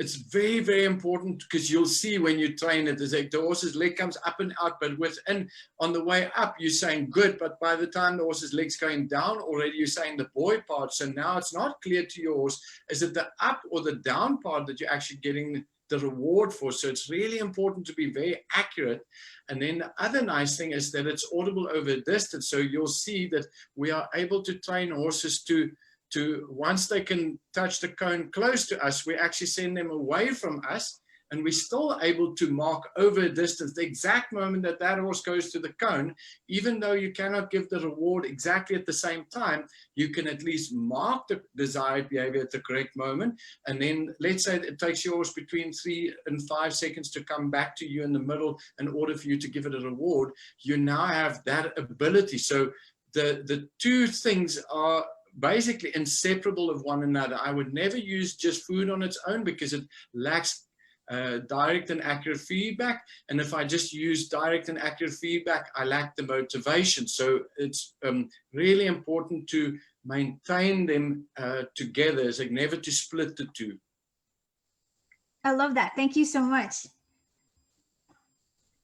it's very, very important, because you'll see when you train it, is like the horse's leg comes up and out, but within, on the way up, you're saying good, but by the time the horse's leg's going down already, you're saying the boy part. So now it's not clear to your horse, is it the up or the down part that you're actually getting the reward for? So it's really important to be very accurate. And then the other nice thing is that it's audible over distance. So you'll see that we are able to train horses to once they can touch the cone close to us, we actually send them away from us, and we're still able to mark over a distance the exact moment that that horse goes to the cone. Even though you cannot give the reward exactly at the same time, you can at least mark the desired behavior at the correct moment. And then let's say it takes your horse between 3 and 5 seconds to come back to you in the middle in order for you to give it a reward. You now have that ability. So the two things are basically inseparable of one another. I would never use just food on its own, because it lacks direct and accurate feedback. And if I just use direct and accurate feedback, I lack the motivation. So it's really important to maintain them together. It's like never to split the two. I love that. Thank you so much.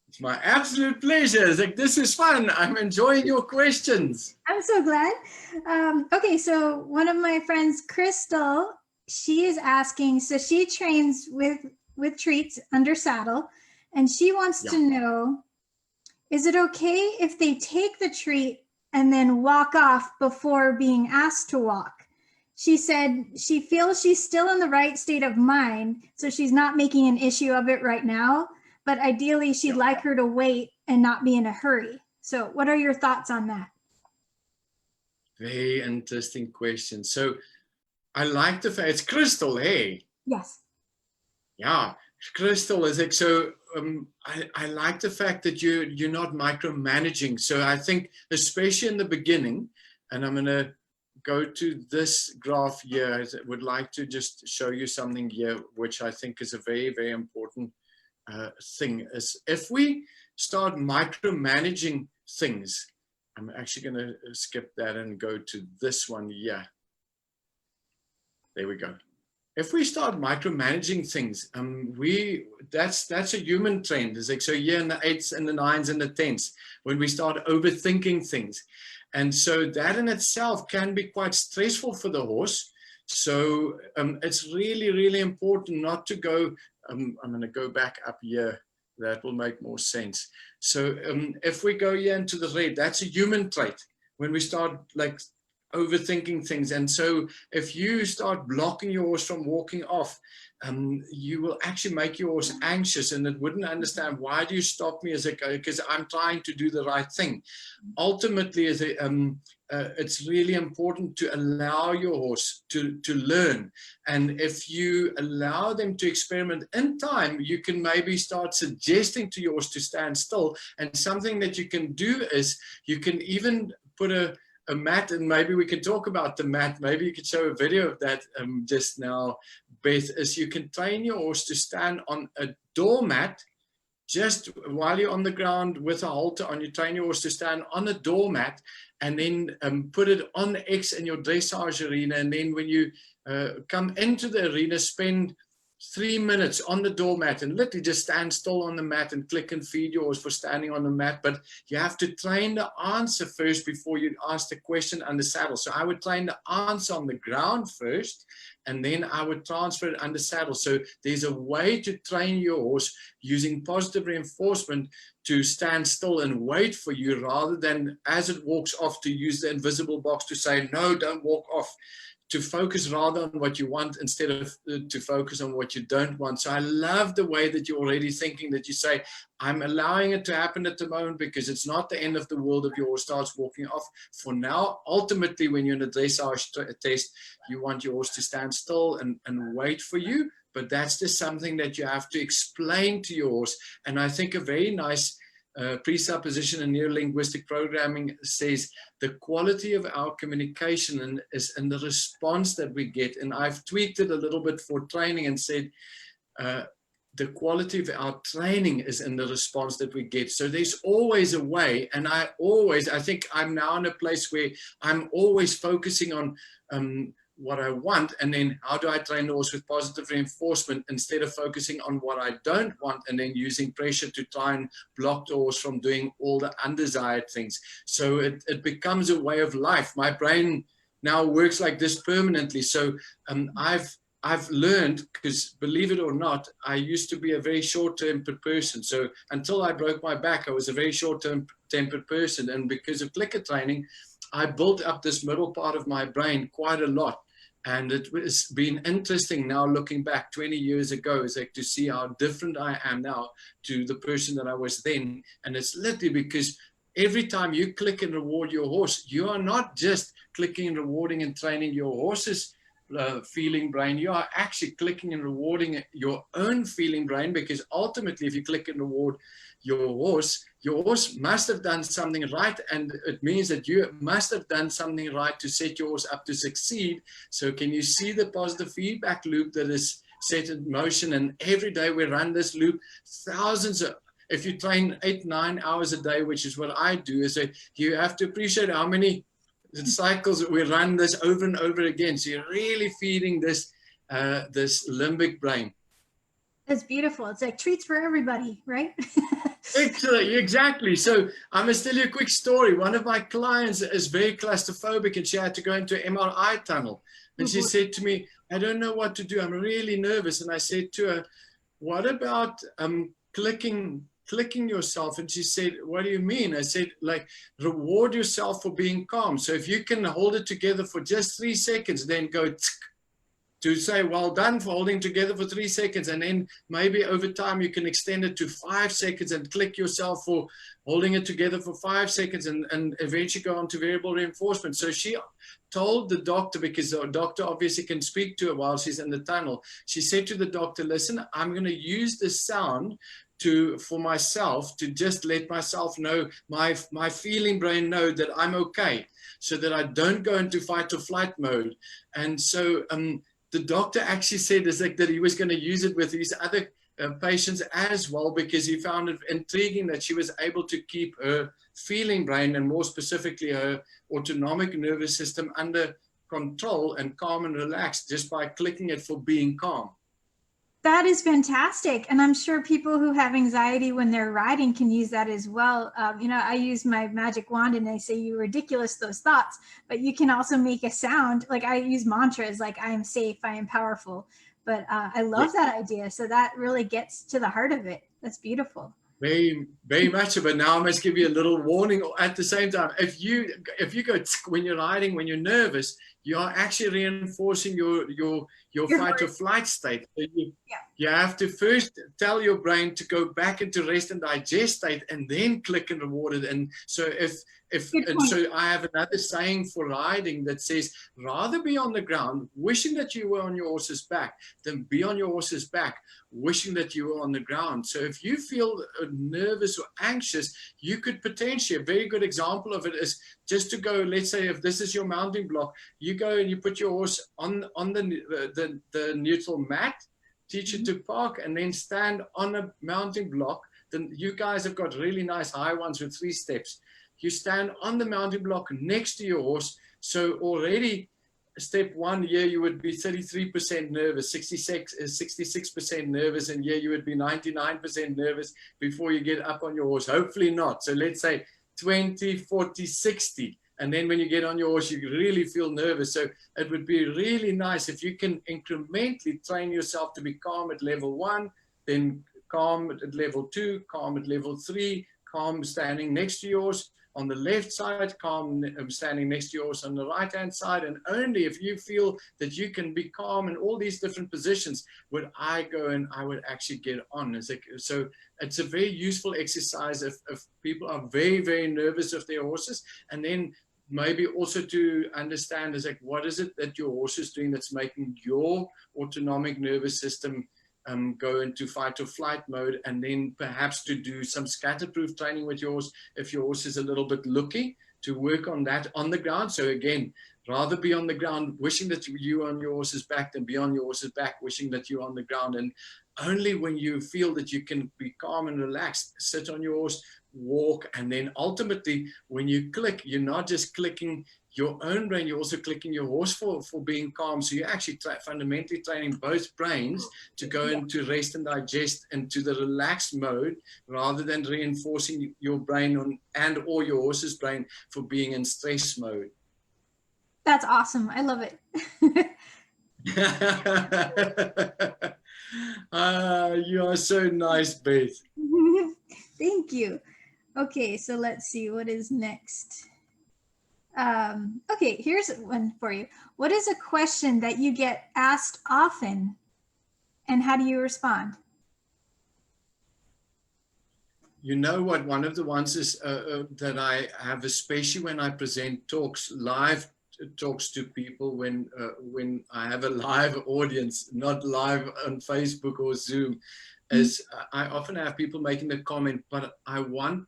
It's my absolute pleasure. It's like, this is fun. I'm enjoying your questions. I'm so glad. Okay, so one of my friends, Crystal, she is asking, so she trains with treats under saddle, and she wants to know, is it okay if they take the treat and then walk off before being asked to walk? She said she feels she's still in the right state of mind, so she's not making an issue of it right now, but ideally she'd like her to wait and not be in a hurry. So what are your thoughts on that? Very interesting question. So I like the fact, it's Crystal, hey? Yes. Yeah, Crystal is like, so I like the fact that you're not micromanaging. So I think, especially in the beginning, and I'm going to go to this graph here. I would like to just show you something here, which I think is a very, very important thing. Is if we start micromanaging things, I'm actually going to skip that and go to this one here. There we go. If we start micromanaging things, that's a human trend. It's like, so here in the 8s and the 9s and the 10s, when we start overthinking things. And so that in itself can be quite stressful for the horse. So it's really, really important not to go, I'm going to go back up here. That will make more sense. So if we go here into the red, that's a human trait. When we start like overthinking things. And so if you start blocking your horse from walking off, you will actually make your horse anxious, and it wouldn't understand, why do you stop me? As a, because I'm trying to do the right thing. Ultimately, as a, it's really important to allow your horse to learn. And if you allow them to experiment in time, you can maybe start suggesting to your horse to stand still. And something that you can do is you can even put a mat, and maybe we can talk about the mat. Maybe you could show a video of that just now, Beth, is you can train your horse to stand on a doormat just while you're on the ground with a halter on. You train your horse to stand on a doormat, and then put it on X in your dressage arena. And then when you come into the arena, spend 3 minutes on the doormat and literally just stand still on the mat and click and feed your horse for standing on the mat. But you have to train the answer first before you ask the question under saddle. So I would train the answer on the ground first, and then I would transfer it under saddle. So there's a way to train your horse using positive reinforcement to stand still and wait for you, rather than as it walks off to use the invisible box to say, no, don't walk off. To focus rather on what you want instead of to focus on what you don't want. So I love the way that you're already thinking, that you say, I'm allowing it to happen at the moment because it's not the end of the world if your horse starts walking off. For now, ultimately, when you're in a dressage test, you want your horse to stand still and wait for you. But that's just something that you have to explain to your horse. And I think a very nice presupposition in neurolinguistic programming says the quality of our communication is in the response that we get. And I've tweaked it a little bit for training and said the quality of our training is in the response that we get. So there's always a way. And I think I'm now in a place where I'm always focusing on what I want, and then how do I train the horse with positive reinforcement instead of focusing on what I don't want and then using pressure to try and block the horse from doing all the undesired things. So it becomes a way of life. My brain now works like this permanently. So I've learned, because believe it or not, I used to be a very short-tempered person. So until I broke my back, I was a very short-tempered person. And because of clicker training, I built up this middle part of my brain quite a lot. And it has been interesting now looking back 20 years ago, is like to see how different I am now to the person that I was then. And it's literally because every time you click and reward your horse, you are not just clicking and rewarding and training your horse's feeling brain, you are actually clicking and rewarding your own feeling brain, because ultimately if you click and reward your horse must have done something right, and it means that you must have done something right to set your horse up to succeed. So can you see the positive feedback loop that is set in motion? And every day we run this loop, thousands of, if you train 8-9 hours a day, which is what I do, is that you have to appreciate how many cycles that we run this over and over again. So you're really feeding this this limbic brain. That's beautiful. It's like treats for everybody, right? Exactly. So I must tell you a quick story. One of my clients is very claustrophobic, and she had to go into an MRI tunnel. And she said to me, I don't know what to do. I'm really nervous. And I said to her, what about clicking yourself? And she said, what do you mean? I said, like, reward yourself for being calm. So if you can hold it together for just 3 seconds, then go to say, well done for holding together for 3 seconds. And then maybe over time you can extend it to 5 seconds and click yourself for holding it together for 5 seconds, and eventually go on to variable reinforcement. So she told the doctor, because the doctor obviously can speak to her while she's in the tunnel, she said to the doctor, listen, I'm going to use this sound for myself to just let myself know, my feeling brain know that I'm okay, so that I don't go into fight or flight mode. And so the doctor actually said that he was going to use it with these other patients as well, because he found it intriguing that she was able to keep her feeling brain, and more specifically her autonomic nervous system, under control and calm and relaxed just by clicking it for being calm. That is fantastic. And I'm sure people who have anxiety when they're riding can use that as well. I use my magic wand and I say, you ridiculous, those thoughts, but you can also make a sound. Like I use mantras, like I am safe, I am powerful, but I love that idea. So that really gets to the heart of it. That's beautiful. Very, very much so. But now I must give you a little warning at the same time. If you go when you're riding, when you're nervous, you are actually reinforcing your fight or flight state. So you have to first tell your brain to go back into rest and digest state, and then click and reward it. And so so I have another saying for riding that says, rather be on the ground wishing that you were on your horse's back than be on your horse's back wishing that you were on the ground. So if you feel nervous or anxious, you could potentially, a very good example of it is just to go, let's say if this is your mounting block, you go and you put your horse on the neutral mat, teach it to park, and then stand on a mounting block. Then you guys have got really nice high ones with 3 steps. You stand on the mounting block next to your horse. So already step 1 here, you would be 33% nervous, 66% nervous, and here you would be 99% nervous before you get up on your horse. Hopefully not. So let's say 20, 40, 60. And then when you get on your horse, you really feel nervous. So it would be really nice if you can incrementally train yourself to be calm at level 1, then calm at level 2, calm at level 3, calm standing next to yours on the left side, calm standing next to yours on the right hand side. And only if you feel that you can be calm in all these different positions would I go and I would actually get on. So it's a very useful exercise if people are very, very nervous of their horses. And then maybe also to understand is like, what is it that your horse is doing that's making your autonomic nervous system go into fight or flight mode, and then perhaps to do some scatterproof training with your horse if your horse is a little bit looky, to work on that on the ground. So again, rather be on the ground, wishing that you were on your horse's back, than be on your horse's back, wishing that you're on the ground. And only when you feel that you can be calm and relaxed, sit on your horse, walk, and then ultimately when you click, you're not just clicking your own brain, you're also clicking your horse for being calm. So you're actually fundamentally training both brains to go into rest and digest into the relaxed mode, rather than reinforcing your brain or your horse's brain for being in stress mode. That's awesome. I love it. You are so nice, Beth. Thank you. Okay, so let's see what is next. Okay, here's one for you. What is a question that you get asked often, and how do you respond? You know what? One of the ones is that I have, especially when I present talks, live talks to people, when I have a live audience, not live on Facebook or Zoom, is I often have people making the comment, but I want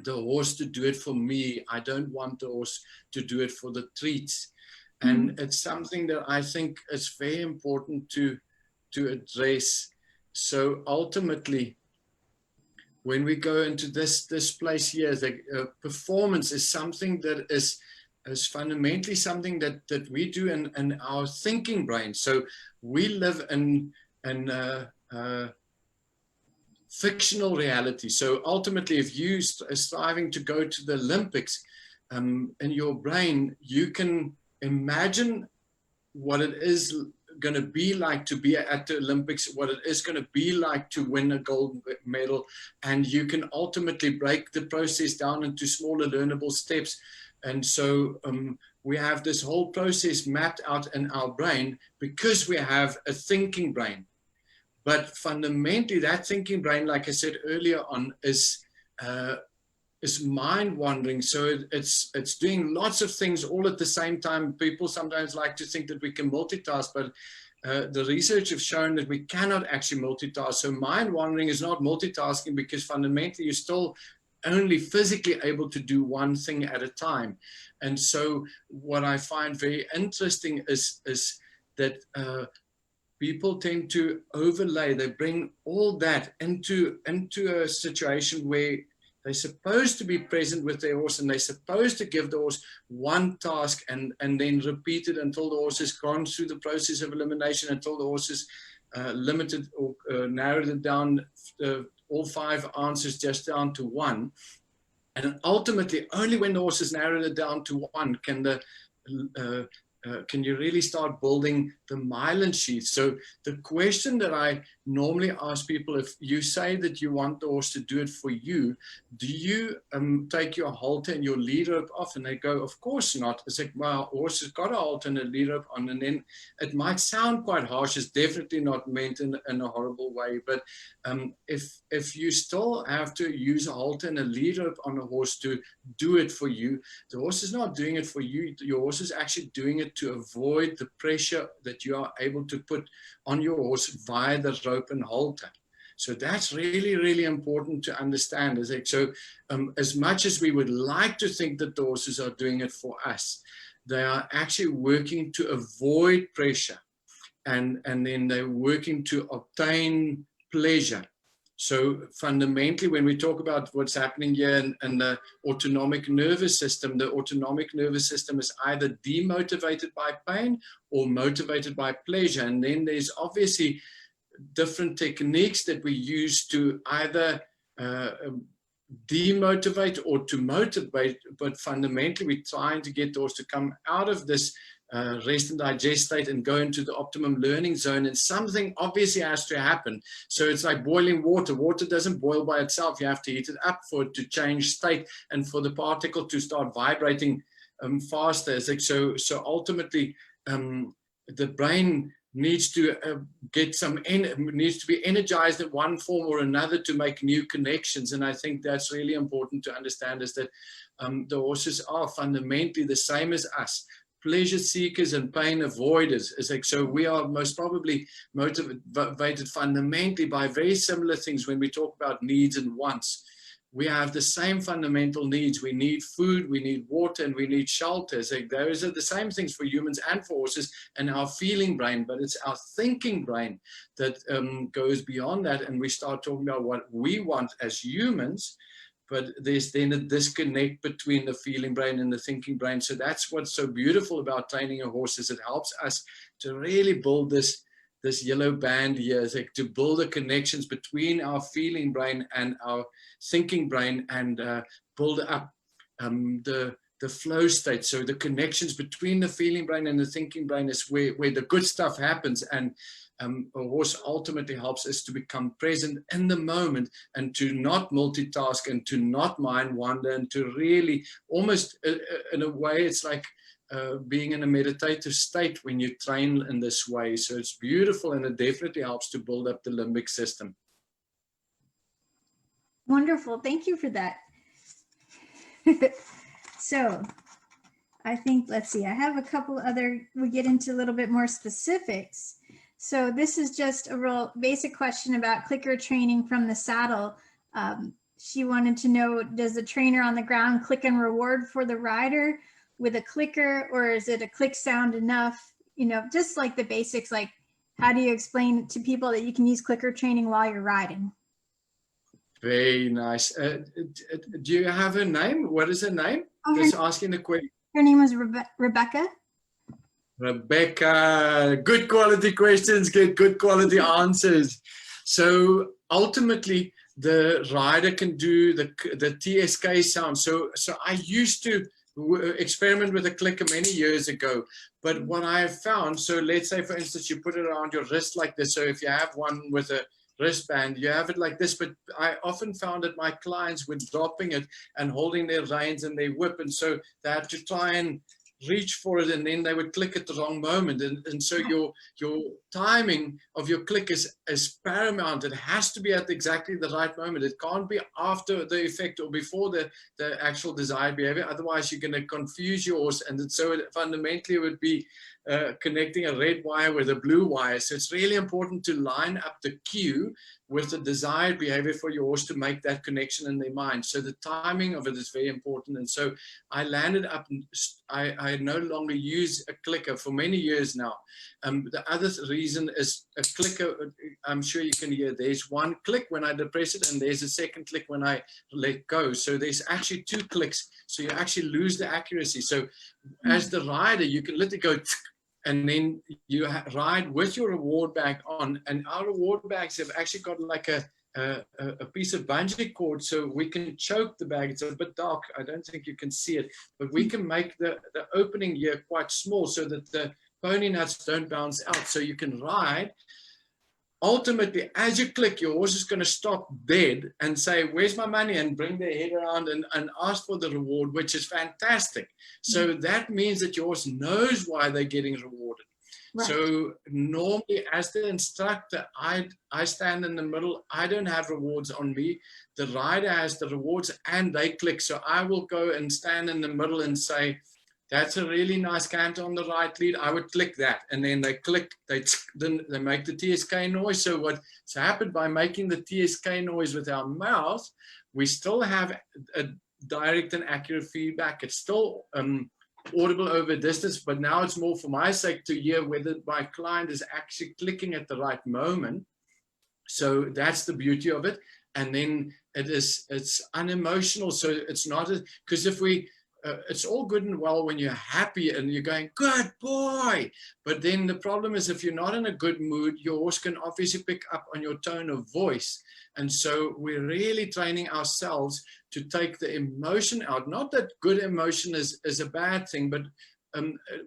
the horse to do it for me. I don't want the horse to do it for the treats. And it's something that I think is very important to address. So ultimately, when we go into this place here, the performance is something that is fundamentally something that we do in our thinking brain. So we live in fictional reality. So ultimately, if you are striving to go to the Olympics, in your brain, you can imagine what it is going to be like to be at the Olympics, what it is going to be like to win a gold medal, and you can ultimately break the process down into smaller learnable steps. And so we have this whole process mapped out in our brain because we have a thinking brain. But fundamentally, that thinking brain, like I said earlier on, is mind wandering. So it's doing lots of things all at the same time. People sometimes like to think that we can multitask, but the research has shown that we cannot actually multitask. So mind wandering is not multitasking, because fundamentally you're still only physically able to do one thing at a time. And so what I find very interesting is that people tend to overlay, they bring all that into a situation where they're supposed to be present with their horse, and they're supposed to give the horse one task and then repeat it until the horse has gone through the process of elimination, until the horse is limited or narrowed it down, all 5 answers just down to 1. And ultimately, only when the horse has narrowed it down to 1 can you really start building the myelin sheath. So the question that I normally ask people, if you say that you want the horse to do it for you, do you take your halter and your lead rope off? And they go, of course not. It's like, well, horse has got a halter and a lead rope on, and then it might sound quite harsh. It's definitely not meant in a horrible way. But if you still have to use a halter and a lead rope on a horse to do it for you, the horse is not doing it for you. Your horse is actually doing it to avoid the pressure that you are able to put on your horse via the rope and halter. So that's really, really important to understand. So as much as we would like to think that the horses are doing it for us, they are actually working to avoid pressure, and then they're working to obtain pleasure. So fundamentally, when we talk about what's happening here in the autonomic nervous system, the autonomic nervous system is either demotivated by pain or motivated by pleasure. And then there's obviously different techniques that we use to either demotivate or to motivate, but fundamentally we're trying to get those to come out of this rest and digest state and go into the optimum learning zone, and something obviously has to happen. So it's like boiling water. Water doesn't boil by itself. You have to heat it up for it to change state and for the particle to start vibrating faster. It's like, so ultimately the brain needs to needs to be energized in one form or another to make new connections. And I think that's really important to understand, is that the horses are fundamentally the same as us. Pleasure seekers and pain avoiders. It's like, so we are most probably motivated fundamentally by very similar things when we talk about needs and wants. we have the same fundamental needs. We need food, we need water, and we need shelter. So those are the same things for humans and for horses and our feeling brain, but it's our thinking brain that goes beyond that. And we start talking about what we want as humans, but there's then a disconnect between the feeling brain and the thinking brain. So that's what's so beautiful about training a horse, is it helps us to really build this yellow band here, is like to build the connections between our feeling brain and our thinking brain, and build up the flow state. So the connections between the feeling brain and the thinking brain is where the good stuff happens. And a horse ultimately helps us to become present in the moment, and to not multitask, and to not mind wander, and to really almost in a way, it's like being in a meditative state when you train in this way. So it's beautiful, and it definitely helps to build up the limbic system. Wonderful. Thank you for that. So I think, let's see, I have a couple other, we get into a little bit more specifics. So this is just a real basic question about clicker training from the saddle. She wanted to know, does the trainer on the ground click and reward for the rider with a clicker, or is it a click sound enough? You know, just like the basics, like how do you explain to people that you can use clicker training while you're riding? Very nice. Do you have a name? What is her name? Oh, Just asking the question. Her name was Rebecca. Rebecca, good quality questions, get good quality answers. So ultimately, the rider can do the TSK sound. So I used to experiment with a clicker many years ago, but what I have found, so let's say for instance you put it around your wrist like this. So if you have one with a wristband, you have it like this, but I often found that my clients were dropping it and holding their reins and their whip, and so they had to try and reach for it, and then they would click at the wrong moment, and so your timing of your click is paramount. It has to be at exactly the right moment. It can't be after the effect or before the actual desired behavior, otherwise you're going to confuse your horse. And so fundamentally it would be connecting a red wire with a blue wire. So it's really important to line up the cue with the desired behavior for your horse to make that connection in their mind. So the timing of it is very important. And so I landed up, I no longer use a clicker for many years now. The other reason is a clicker, I'm sure you can hear, there's one click when I depress it, and there's a second click when I let go. So there's actually two clicks. So you actually lose the accuracy. So as the rider, you can let it go, and then you ride with your reward bag on, and our reward bags have actually got like a piece of bungee cord, so we can choke the bag. It's a bit dark, I don't think you can see it, but we can make the opening here quite small so that the pony nuts don't bounce out, so you can ride. Ultimately, as you click, your horse is going to stop dead and say, where's my money, and bring their head around and ask for the reward, which is fantastic. So that means that your horse knows why they're getting rewarded. Right. So normally as the instructor, I stand in the middle. I don't have rewards on me. The rider has the rewards and they click. So I will go and stand in the middle and say, that's a really nice canter on the right lead. I would click that. And then they click, they make the TSK noise. So what's happened by making the TSK noise with our mouth, we still have a direct and accurate feedback. It's still audible over distance, but now it's more for my sake to hear whether my client is actually clicking at the right moment. So that's the beauty of it. And then it's unemotional. So it's not, because if we, it's all good and well when you're happy and you're going, good boy. But then the problem is if you're not in a good mood, your horse can obviously pick up on your tone of voice. And so we're really training ourselves to take the emotion out. Not that good emotion is a bad thing, but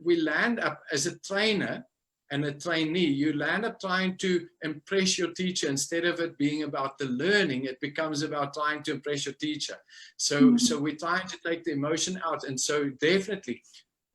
we land up as a trainer and a trainee, you land up trying to impress your teacher. Instead of it being about the learning, it becomes about trying to impress your teacher. So we're trying to take the emotion out. And so definitely,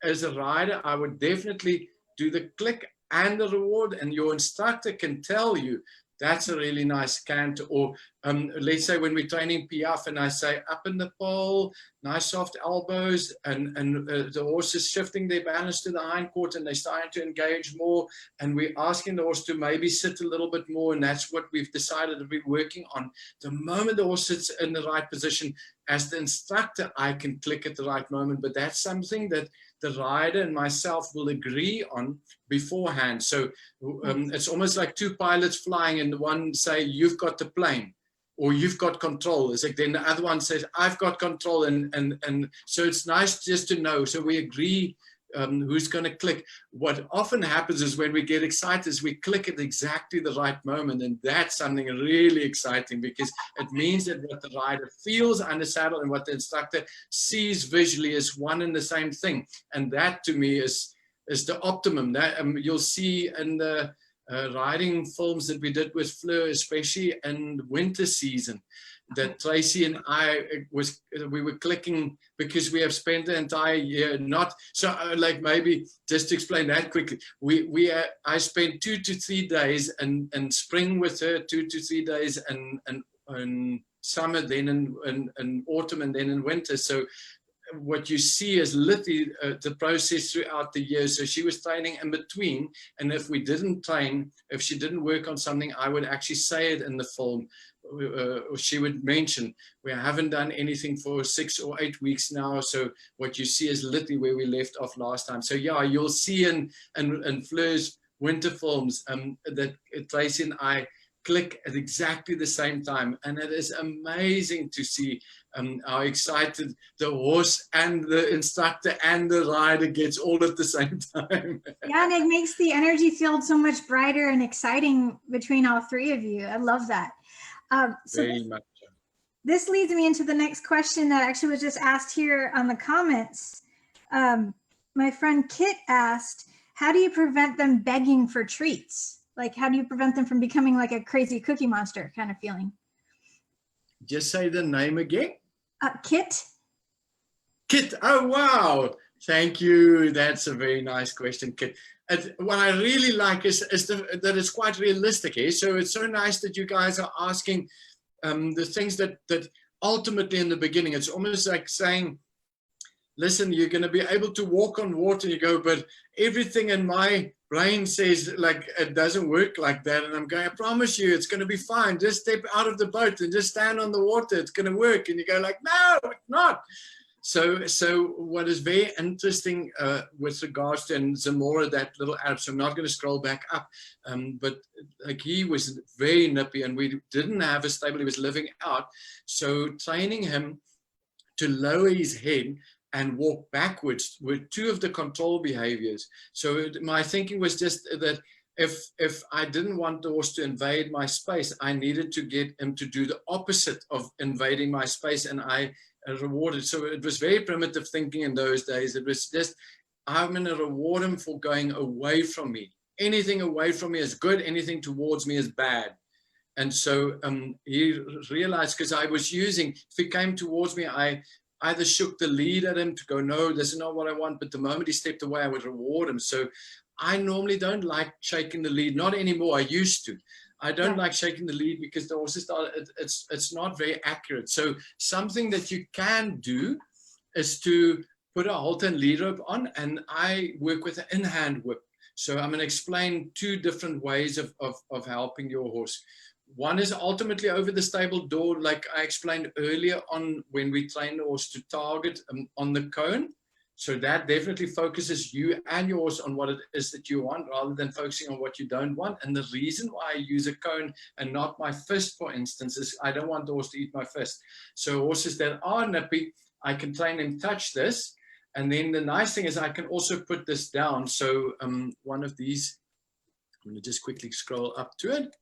as a rider, I would definitely do the click and the reward, and your instructor can tell you, that's a really nice canter, or let's say when we're training piaffe and I say up in the pole, nice soft elbows, and the horse is shifting their balance to the hindquarter and they're starting to engage more, and we're asking the horse to maybe sit a little bit more, and that's what we've decided to be working on. The moment the horse sits in the right position, as the instructor, I can click at the right moment, but that's something that the rider and myself will agree on beforehand. So it's almost like two pilots flying, and the one say, you've got the plane, or you've got control. It's like then the other one says, I've got control. And so it's nice just to know. So we agree who's going to click. What often happens is when we get excited is we click at exactly the right moment. And that's something really exciting, because it means that what the rider feels under saddle and what the instructor sees visually is one and the same thing. And that to me is the optimum. That you'll see in the riding films that we did with Fleur, especially in winter season, that Tracy and I we were clicking, because we have spent the entire year not so like, maybe just to explain that quickly, I spent 2 to 3 days in spring with her, 2 to 3 days and summer, then in autumn, and then in winter. So what you see is literally the process throughout the year. So she was training in between, and if we didn't train, if she didn't work on something, I would actually say it in the film. She would mention, we haven't done anything for 6 or 8 weeks now. So what you see is literally where we left off last time. So yeah, you'll see in Fleur's winter films that Tracy and I click at exactly the same time, and it is amazing to see how excited the horse and the instructor and the rider gets all at the same time. Yeah, and it makes the energy field so much brighter and exciting between all three of you. I love that. Very much. This leads me into the next question that actually was just asked here on the comments. My friend Kit asked, how do you prevent them begging for treats? Like, how do you prevent them from becoming like a crazy cookie monster kind of feeling? Just say the name again. Kit. Kit. Oh, wow. Thank you. That's a very nice question, Kit. What I really like is that it's quite realistic. Eh? So it's so nice that you guys are asking the things that ultimately in the beginning, it's almost like saying, listen, you're going to be able to walk on water. You go, but everything in my brain says like it doesn't work like that. And I'm going, I promise you, it's going to be fine. Just step out of the boat and just stand on the water. It's going to work. And you go like, no, it's not. So what is very interesting with regards to Zamora, that little Arab, so I'm not going to scroll back up, but like he was very nippy and we didn't have a stable. He was living out. So training him to lower his head and walk backwards were two of the control behaviors. So my thinking was just that if I didn't want the horse to invade my space, I needed to get him to do the opposite of invading my space, and I rewarded. So it was very primitive thinking in those days. It was just, I'm going to reward him for going away from me. Anything away from me is good. Anything towards me is bad. And so he realized, because I was using, if he came towards me, I either shook the lead at him to go, no, this is not what I want. But the moment he stepped away, I would reward him. So I normally don't like shaking the lead. Not anymore. I used to. I don't like shaking the lead because the horses it's not very accurate. So something that you can do is to put a halter and lead rope on, and I work with an in-hand whip. So I'm going to explain two different ways of helping your horse. One is ultimately over the stable door, like I explained earlier on when we train the horse to target on the cone. So that definitely focuses you and your horse on what it is that you want, rather than focusing on what you don't want. And the reason why I use a cone and not my fist, for instance, is I don't want the horse to eat my fist. So horses that are nippy, I can train them touch this. And then the nice thing is I can also put this down. So one of these, I'm going to just quickly scroll up to it.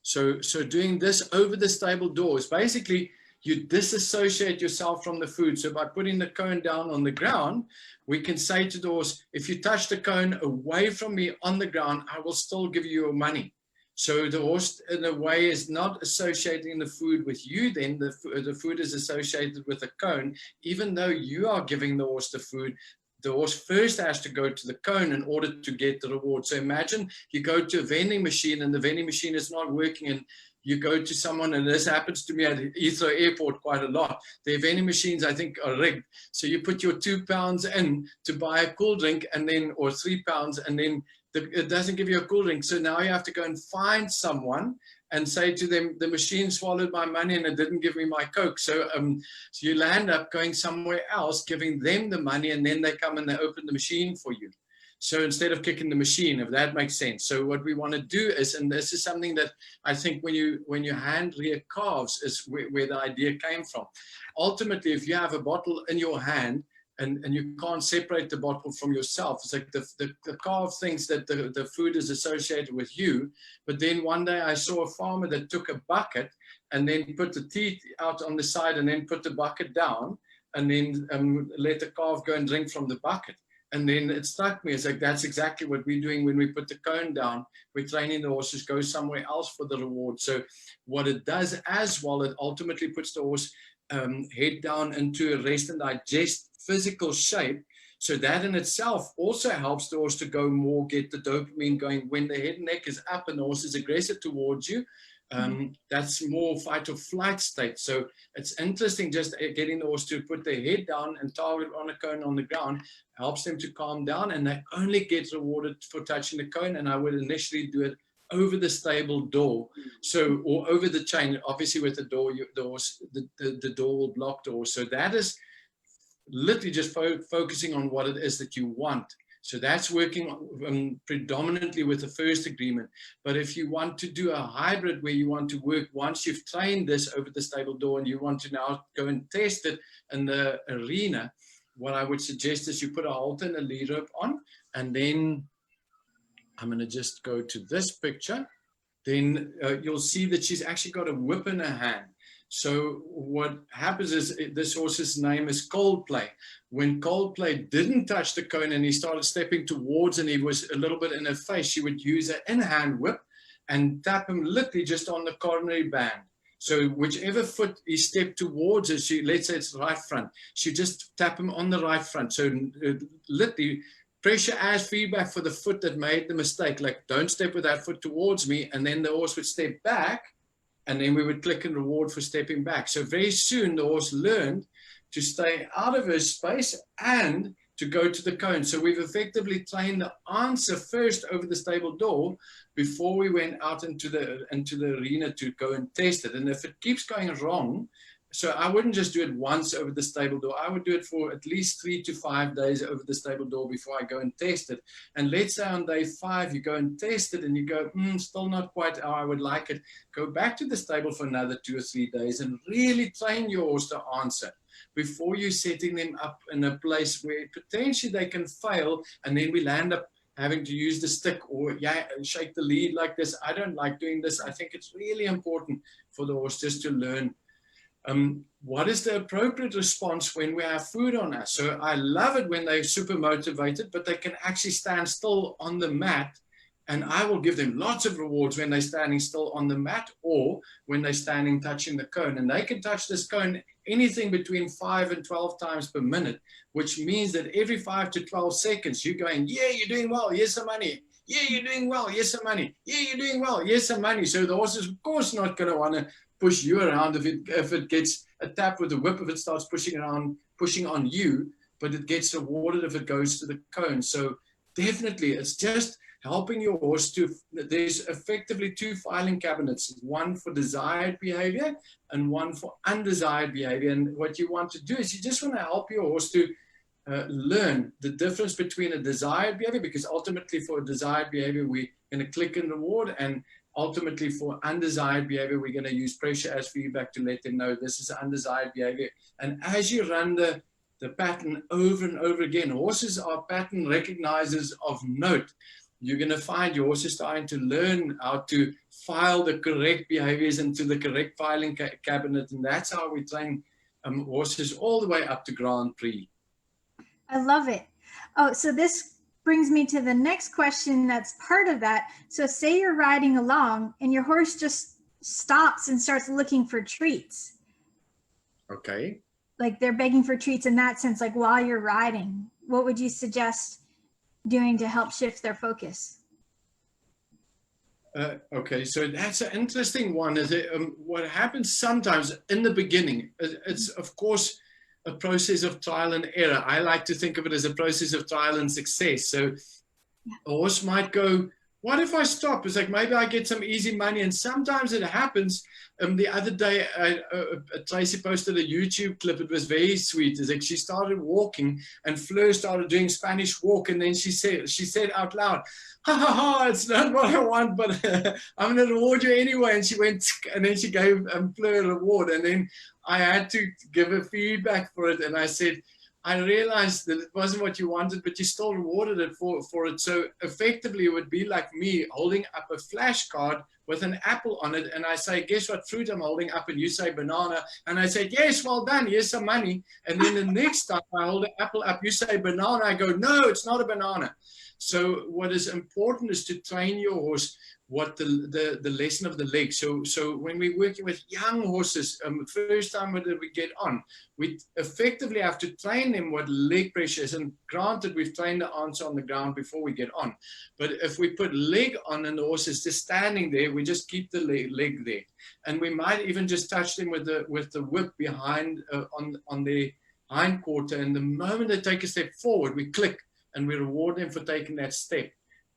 So doing this over the stable doors, basically you disassociate yourself from the food. So by putting the cone down on the ground, we can say to the horse, if you touch the cone away from me on the ground, I will still give you your money. So the horse, in a way, is not associating the food with you. Then the food is associated with the cone, even though you are giving the horse the food. The horse first has to go to the cone in order to get the reward. So imagine you go to a vending machine and the vending machine is not working, and you go to someone, and this happens to me at Heathrow Airport quite a lot. Their vending machines, I think, are rigged. So you put your £2 in to buy a cool drink, and then, or £3, and then it doesn't give you a cool drink. So now you have to go and find someone and say to them, the machine swallowed my money and it didn't give me my Coke. So, so you'll end up going somewhere else, giving them the money, and then they come and they open the machine for you. So instead of kicking the machine, if that makes sense. So what we want to do is, and this is something that I think when you hand rear calves is where the idea came from. Ultimately, if you have a bottle in your hand, and you can't separate the bottle from yourself. It's like the calf thinks that the food is associated with you. But then one day I saw a farmer that took a bucket and then put the teeth out on the side and then put the bucket down and then let the calf go and drink from the bucket. And then it struck me, it's like, that's exactly what we're doing when we put the cone down. We're training the horses, go somewhere else for the reward. So what it does as well, it ultimately puts the horse head down into a rest and digest physical shape. So that in itself also helps the horse to go more, get the dopamine going. When the head and neck is up and the horse is aggressive towards you, that's more fight or flight state. So it's interesting just getting the horse to put their head down and target on a cone on the ground helps them to calm down, and they only get rewarded for touching the cone. And I would initially do it over the stable door, so, or over the chain. Obviously with the door, the door will block the horse. So that is literally just focusing on what it is that you want. So that's working predominantly with the first agreement. But if you want to do a hybrid where you want to work, once you've trained this over the stable door and you want to now go and test it in the arena, what I would suggest is you put a halter and a lead rope on, and then I'm going to just go to this picture. Then you'll see that she's actually got a whip in her hand. So what happens is, this horse's name is Coldplay. When Coldplay didn't touch the cone and he started stepping towards and he was a little bit in her face, she would use an in-hand whip and tap him literally just on the coronary band. So whichever foot he stepped towards her, let's say it's right front, she just tap him on the right front. So literally pressure as feedback for the foot that made the mistake, like don't step with that foot towards me, and then the horse would step back, and then we would click and reward for stepping back. So very soon the horse learned to stay out of her space and to go to the cone. So we've effectively trained the answer first over the stable door before we went out into the arena to go and test it. And if it keeps going wrong, so I wouldn't just do it once over the stable door. I would do it for at least 3 to 5 days over the stable door before I go and test it. And let's say on day 5, you go and test it and you go, still not quite how I would like it. Go back to the stable for another 2 or 3 days and really train your horse to answer before you're setting them up in a place where potentially they can fail. And then we'll end up having to use the stick or shake the lead like this. I don't like doing this. I think it's really important for the horse just to learn what is the appropriate response when we have food on us. So I love it when they're super motivated, but they can actually stand still on the mat, and I will give them lots of rewards when they're standing still on the mat or when they're standing touching the cone. And they can touch this cone anything between 5 and 12 times per minute, which means that every 5 to 12 seconds you're going, yeah, you're doing well, here's some money. Yeah, you're doing well, here's some money. Yeah, you're doing well, here's some money. So the horse is of course not going to want to push you around if it gets a tap with the whip, if it starts pushing on you, but it gets rewarded if it goes to the cone. So definitely it's just helping your horse to, there's effectively 2 filing cabinets, one for desired behavior and one for undesired behavior. And what you want to do is you just want to help your horse to learn the difference between a desired behavior, because ultimately for a desired behavior, we're going to click and reward, and ultimately for undesired behavior, we're going to use pressure as feedback to let them know this is undesired behavior. And as you run the pattern over and over again, horses are pattern recognizers of note. You're going to find your horse is starting to learn how to file the correct behaviors into the correct filing cabinet. And that's how we train horses all the way up to Grand Prix. I love it. Oh, so this brings me to the next question that's part of that. So say you're riding along and your horse just stops and starts looking for treats. Okay. Like they're begging for treats in that sense, like while you're riding. What would you suggest doing to help shift their focus? Okay, so that's an interesting one. Is it, what happens sometimes in the beginning, it's of course a process of trial and error. I like to think of it as a process of trial and success. So a horse might go, what if I stop? It's like, maybe I get some easy money. And sometimes it happens. The other day, Tracy posted a YouTube clip. It was very sweet. It's like she started walking and Fleur started doing Spanish walk. And then she said out loud, ha ha ha, it's not what I want, but I'm going to reward you anyway. And she went, and then she gave Fleur a reward. And then I had to give her feedback for it. And I said, I realized that it wasn't what you wanted, but you still rewarded it for it. So effectively, it would be like me holding up a flashcard with an apple on it. And I say, guess what fruit I'm holding up? And you say banana. And I say, yes, well done. Here's some money. And then the next time I hold an apple up, you say banana. I go, no, it's not a banana. So what is important is to train your horse what the lesson of the leg. So when we're working with young horses, first time that we get on, we effectively have to train them what leg pressure is. And granted, we've trained the answer on the ground before we get on. But if we put leg on and the horse is just standing there, we just keep the leg there. And we might even just touch them with the whip behind on their hind quarter. And the moment they take a step forward, we click and we reward them for taking that step.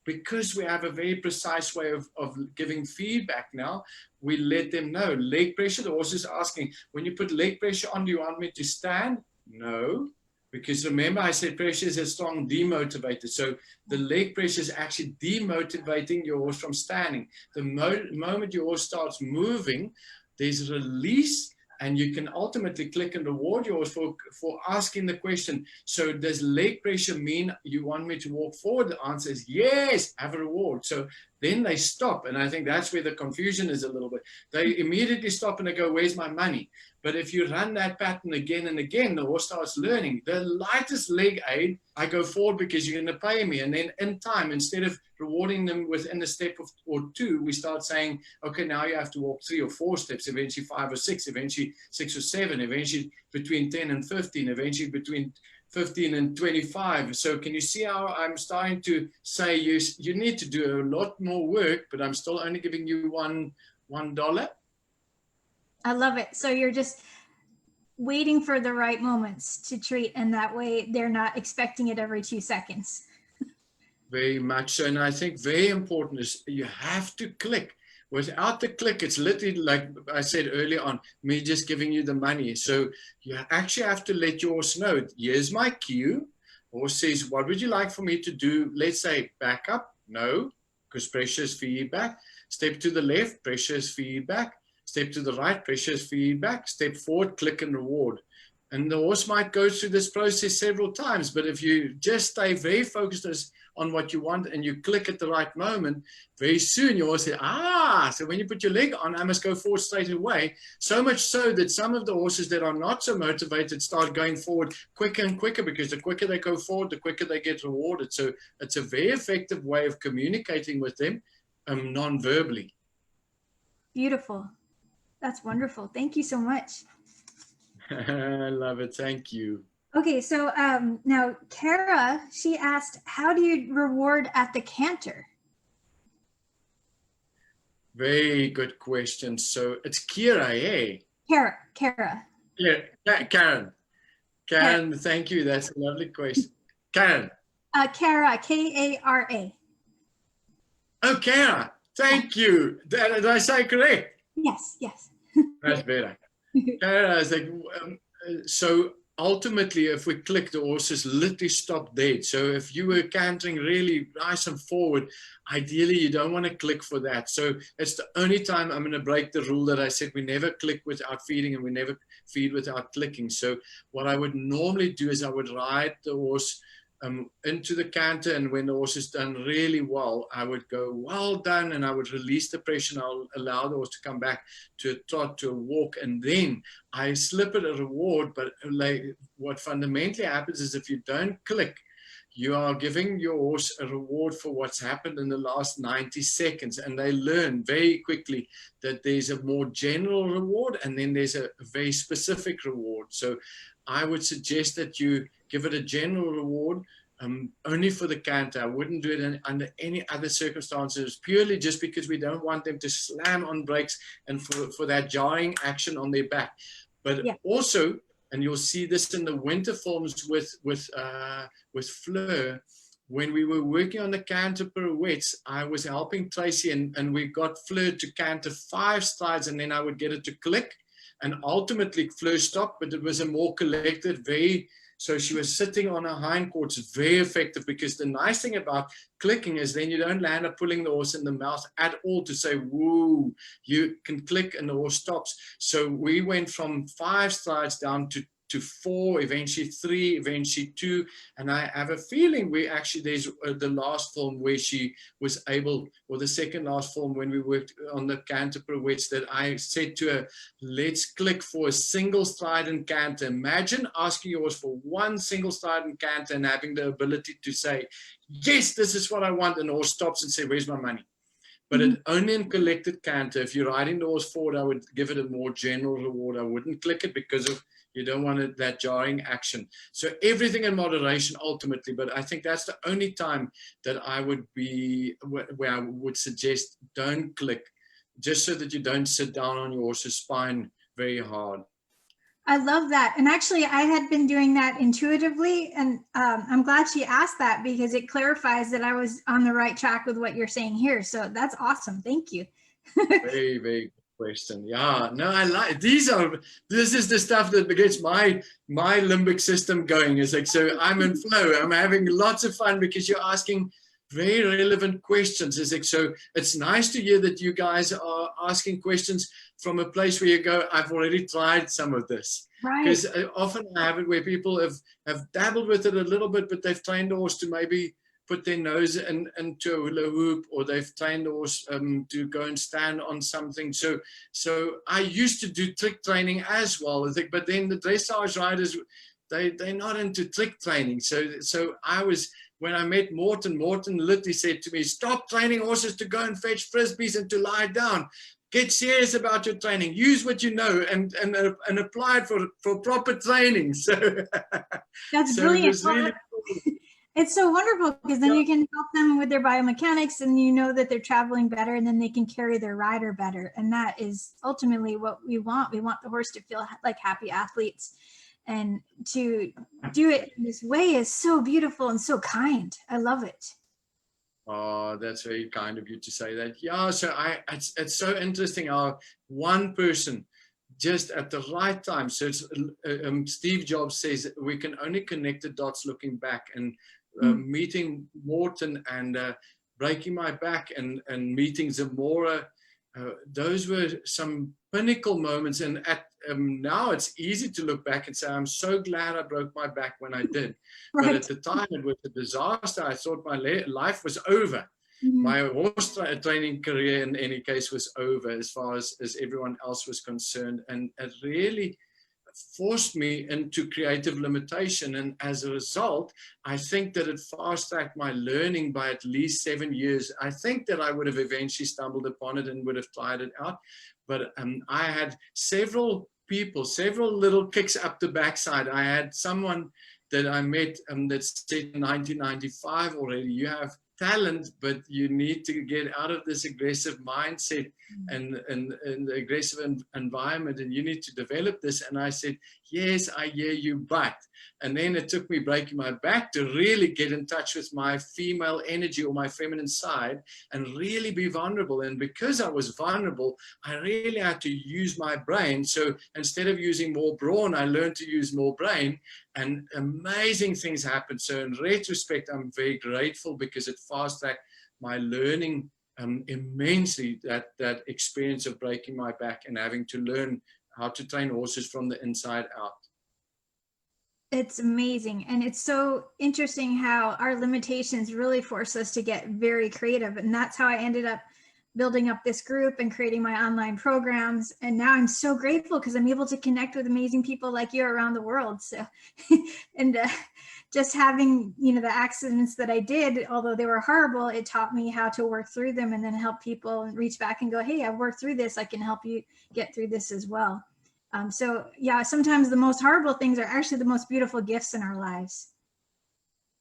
Because we have a very precise way of giving feedback now, we let them know. Leg pressure, the horse is asking, when you put leg pressure on, do you want me to stand? No, because remember I said pressure is a strong demotivator. So the leg pressure is actually demotivating your horse from standing. The moment your horse starts moving, there's release. And you can ultimately click and reward yours for asking the question. So does leg pressure mean you want me to walk forward? The answer is yes, have a reward. So then they stop. And I think that's where the confusion is a little bit. They immediately stop and they go, where's my money? But if you run that pattern again and again, the horse starts learning. The lightest leg aid, I go forward because you're going to pay me. And then in time, instead of rewarding them within a step or two, we start saying, okay, now you have to walk 3 or 4 steps, eventually 5 or 6, eventually 6 or 7, eventually between 10 and 15, eventually between 15 and 25. So can you see how I'm starting to say you need to do a lot more work, but I'm still only giving you $1? I love it. So you're just waiting for the right moments to treat, and that way they're not expecting it every 2 seconds. Very much so. And I think very important is you have to click. Without the click, it's literally like I said earlier on, me just giving you the money. So you actually have to let your horse know, here's my cue. Horse says, what would you like for me to do? Let's say back up. No, because pressure is feedback. Step to the left, pressure is feedback. Step to the right, pressure is feedback. Step forward, click and reward. And the horse might go through this process several times, but if you just stay very focused on what you want and you click at the right moment, very soon you will say, so when you put your leg on, I must go forward straight away. So much so that some of the horses that are not so motivated start going forward quicker and quicker, because the quicker they go forward, the quicker they get rewarded. So it's a very effective way of communicating with them non-verbally. Beautiful. That's wonderful. Thank you so much. I love it. Thank you. Okay, so now Kara, she asked, how do you reward at the canter? Very good question. So it's Kira, eh? Kara. Yeah, Karen. Karen, thank you. That's a lovely question. Karen. Kara, Kara. Oh, Kara. Thank you. Did I say correct? Yes. That's better. Kara, I was like, so ultimately, if we click, the horses literally stop dead. So if you were cantering really nice and forward, ideally you don't want to click for that. So it's the only time I'm going to break the rule that I said we never click without feeding and we never feed without clicking. So what I would normally do is I would ride the horse into the canter, and when the horse is done really well, I would go, well done, and I would release the pressure and I'll allow the horse to come back to a trot, to a walk, and then I slip it a reward. But like, what fundamentally happens is if you don't click, you are giving your horse a reward for what's happened in the last 90 seconds. And they learn very quickly that there's a more general reward and then there's a very specific reward. So I would suggest that you give it a general reward, only for the canter. I wouldn't do it under any other circumstances, purely just because we don't want them to slam on brakes and for that jarring action on their back. But also, and you'll see this in the winter forms with Fleur, when we were working on the canter pirouettes, I was helping Tracy, and we got Fleur to canter 5 strides, and then I would get it to click. And ultimately, Fleur stopped, but it was a more collected, so she was sitting on her hindquarters, very effective, because the nice thing about clicking is then you don't land up pulling the horse in the mouth at all to say, woo, you can click and the horse stops. So we went from 5 strides down to 4, eventually 3, eventually 2, and I have a feeling there's the last form where she was able, or the second last form when we worked on the canter pirouettes, that I said to her, let's click for a single stride and canter. Imagine asking yours for 1 single stride and canter and having the ability to say, yes, this is what I want, and the horse stops and say, where's my money? But only in collected canter. If you're riding the horse forward, I would give it a more general reward. I wouldn't click it because you don't want that jarring action. So everything in moderation ultimately, but I think that's the only time that I would be, where I would suggest don't click, just so that you don't sit down on your horse's spine very hard. I love that. And actually, I had been doing that intuitively. And I'm glad she asked that, because it clarifies that I was on the right track with what you're saying here. So that's awesome. Thank you. Very, very good question. Yeah, no, I like, this is the stuff that gets my limbic system going. It's like, so I'm in flow. I'm having lots of fun because you're asking very relevant questions. It's like, so it's nice to hear that you guys are asking questions from a place where you go, I've already tried some of this. Right. Because often I have it where people have dabbled with it a little bit, but they've trained the horse to maybe put their nose into a hula hoop, or they've trained the horse to go and stand on something. So I used to do trick training as well, I think, but then the dressage riders, they're not into trick training. So I was, when I met Morton literally said to me, stop training horses to go and fetch frisbees and to lie down. Get serious about your training. Use what you know and apply it for proper training. So that's so brilliant. it was really cool. It's so wonderful, because then you can help them with their biomechanics, and you know that they're traveling better, and then they can carry their rider better. And that is ultimately what we want. We want the horse to feel like happy athletes, and to do it in this way is so beautiful and so kind. I love it. Oh, that's very kind of you to say that. Yeah, so it's so interesting how one person just at the right time. So it's, Steve Jobs says we can only connect the dots looking back, and meeting Morton and breaking my back and meeting Zamora, those were some pinnacle moments. And now it's easy to look back and say, I'm so glad I broke my back when I did. Right. But at the time, it was a disaster. I thought my life was over. My horse training career, in any case, was over as far as everyone else was concerned. And it really forced me into creative limitation. And as a result, I think that it fast-tracked my learning by at least 7 years. I think that I would have eventually stumbled upon it and would have tried it out. But I had several people, several little kicks up the backside. I had someone that I met that said in 1995 already, you have talent, but you need to get out of this aggressive mindset and the aggressive environment, and you need to develop this. And I said, yes, I hear you, but. And then it took me breaking my back to really get in touch with my female energy, or my feminine side, and really be vulnerable. And because I was vulnerable, I really had to use my brain. So instead of using more brawn, I learned to use more brain, and amazing things happened. So in retrospect, I'm very grateful, because it fast-tracked my learning immensely, that experience of breaking my back and having to learn how to train horses from the inside out. It's amazing. And it's so interesting how our limitations really force us to get very creative. And that's how I ended up building up this group and creating my online programs. And now I'm so grateful, because I'm able to connect with amazing people like you around the world. So, and just having, the accidents that I did, although they were horrible, it taught me how to work through them, and then help people and reach back and go, hey, I've worked through this. I can help you get through this as well. So yeah, sometimes the most horrible things are actually the most beautiful gifts in our lives.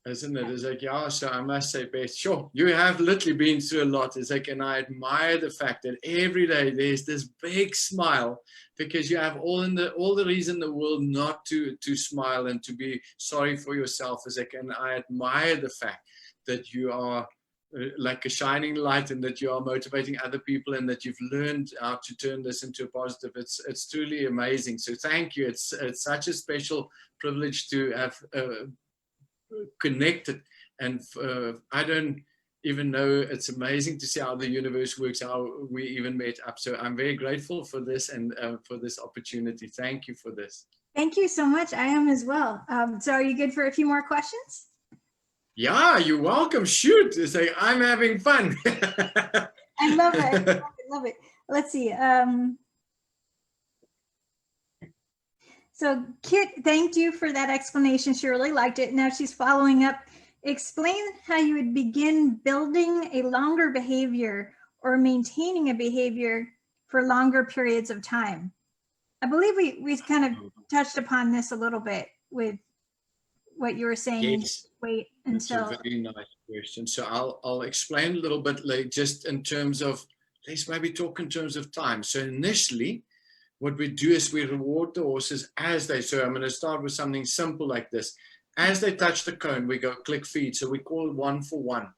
Isn't it? It's like, yeah, so I must say, Beth, sure, you have literally been through a lot. It's like, and I admire the fact that every day there's this big smile, because you have all the reason in the world not to smile and to be sorry for yourself. It's like, and I admire the fact that you are like a shining light, and that you are motivating other people, and that you've learned how to turn this into a positive. It's truly amazing. So thank you. It's such a special privilege to have connected, and I don't even know, it's amazing to see how the universe works, how we even met up. So I'm very grateful for this, and for this opportunity. Thank you for this. Thank you so much. I am as well. So are you good for a few more questions? Yeah, you're welcome. Shoot, it's like, I'm having fun. I love it. I love it. Let's see. So Kit, thank you for that explanation. She really liked it. Now she's following up. Explain how you would begin building a longer behavior or maintaining a behavior for longer periods of time. I believe we kind of touched upon this a little bit with what you were saying. Yes. Wait until. That's a very nice question. So I'll explain a little bit, like, just in terms of, let's maybe talk in terms of time. So initially, what we do is we reward the horses as they, so I'm going to start with something simple like this. As they touch the cone, we go click feed. So we call it 1 for 1.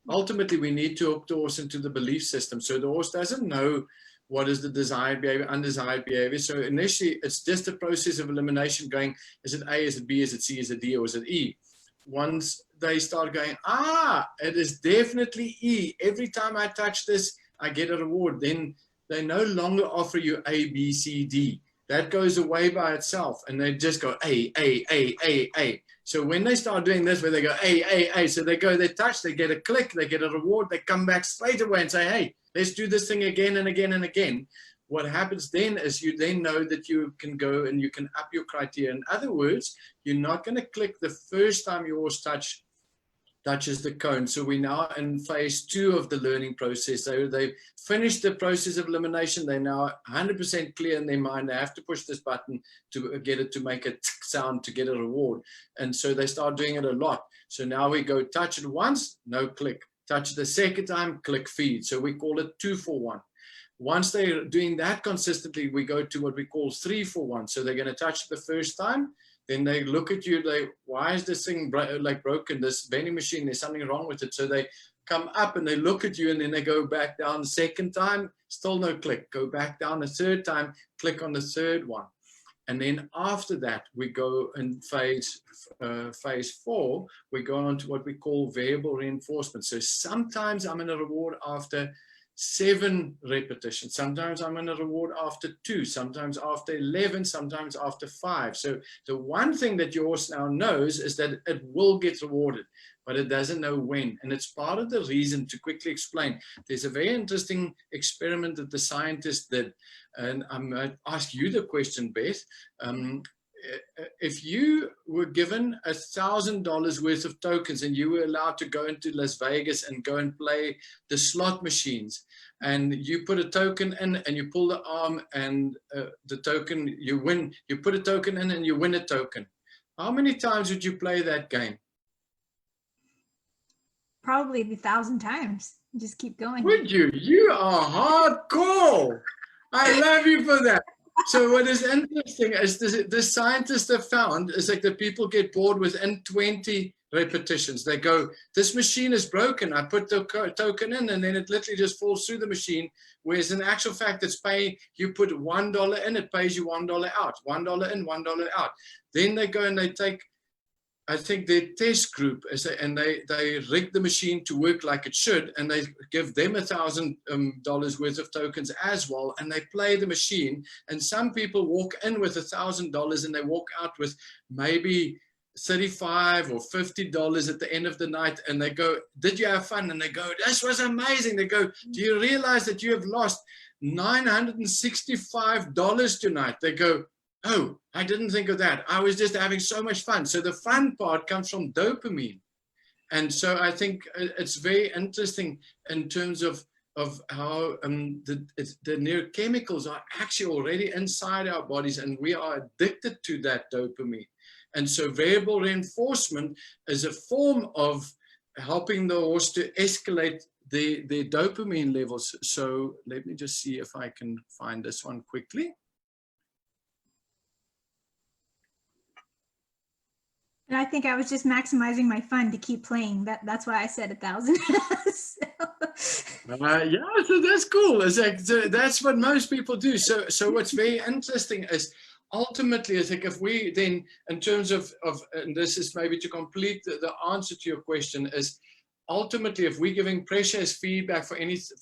Ultimately, we need to hook the horse into the belief system. So the horse doesn't know what is the desired behavior, undesired behavior. So initially, it's just a process of elimination going, is it A, is it B, is it C, is it D, or is it E? Once they start going, it is definitely E. Every time I touch this, I get a reward. Then they no longer offer you A, B, C, D. That goes away by itself, and they just go A, A, A, A, A. So when they start doing this, where they go A, A, A, so they go, they touch, they get a click, they get a reward, they come back straight away and say, hey, let's do this thing again and again and again. What happens then is you then know that you can go and you can up your criteria. In other words, you're not going to click the first time your horse touches the cone. So we're now in phase 2 of the learning process. So they've finished the process of elimination. They're now 100% clear in their mind. They have to push this button to get it to make a tick sound to get a reward. And so they start doing it a lot. So now we go touch it once, no click. Touch it the second time, click feed. So we call it 2 for 1. Once they're doing that consistently, we go to what we call 3 for 1. So they're going to touch it the first time. Then they look at you, why is this thing broken, this vending machine, there's something wrong with it. So they come up and they look at you, and then they go back down the second time, still no click. Go back down the third time, click on the third one. And then after that, we go in phase 4, we go on to what we call variable reinforcement. So sometimes I'm going to reward after 7 repetitions. Sometimes I'm going to reward after 2, sometimes after 11, sometimes after 5. So the one thing that your horse now knows is that it will get rewarded, but it doesn't know when. And it's part of the reason, to quickly explain, there's a very interesting experiment that the scientists did. And I'm going to ask you the question, Beth. If you were given $1,000 worth of tokens and you were allowed to go into Las Vegas and go and play the slot machines, and you put a token in and you pull the arm and the token, you win, you put a token in and you win a token, how many times would you play that game? Probably 1,000 times. Just keep going. Would you? You are hardcore. I love you for that. So what is interesting is the scientists have found is like the people get bored within 20 repetitions. They go, this machine is broken. I put the token in, and then it literally just falls through the machine. Whereas in actual fact, it's paying, you put $1 in, it pays you $1 out. $1 in, $1 out. Then they go and they take, I think, their test group, and they rig the machine to work like it should, and they give them $1,000 worth of tokens as well, and they play the machine. And some people walk in with $1,000 and they walk out with maybe $35 or $50 at the end of the night, and they go, did you have fun? And they go, this was amazing. They go, do you realize that you have lost $965 tonight? They go, oh, I didn't think of that. I was just having so much fun. So the fun part comes from dopamine. And so I think it's very interesting in terms of how the neurochemicals are actually already inside our bodies, and we are addicted to that dopamine. And so variable reinforcement is a form of helping the horse to escalate their dopamine levels. So let me just see if I can find this one quickly. And I think I was just maximizing my fun to keep playing. That's why I said 1,000. Yeah, so that's cool. It's like, that's what most people do. So what's very interesting is ultimately, I think if we then, in terms of and this is maybe to complete the answer to your question, is ultimately if we're giving pressure as feedback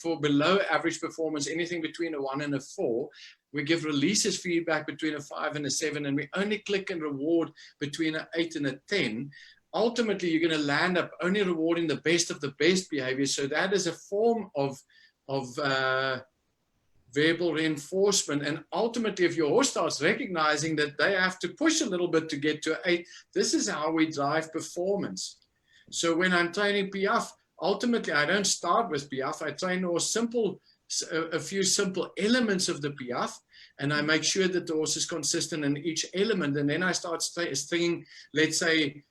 for below average performance, anything between a 1 and a 4, we give release as feedback between a 5 and a 7, and we only click and reward between an 8 and a 10. Ultimately, you're going to land up only rewarding the best of the best behavior. So that is a form of variable reinforcement. And ultimately, if your horse starts recognizing that they have to push a little bit to get to an 8, this is how we drive performance. So when I'm training Piaffe, ultimately, I don't start with Piaffe. I train a few simple elements of the Piaffe, and I make sure that the horse is consistent in each element. And then I start stringing, let's say,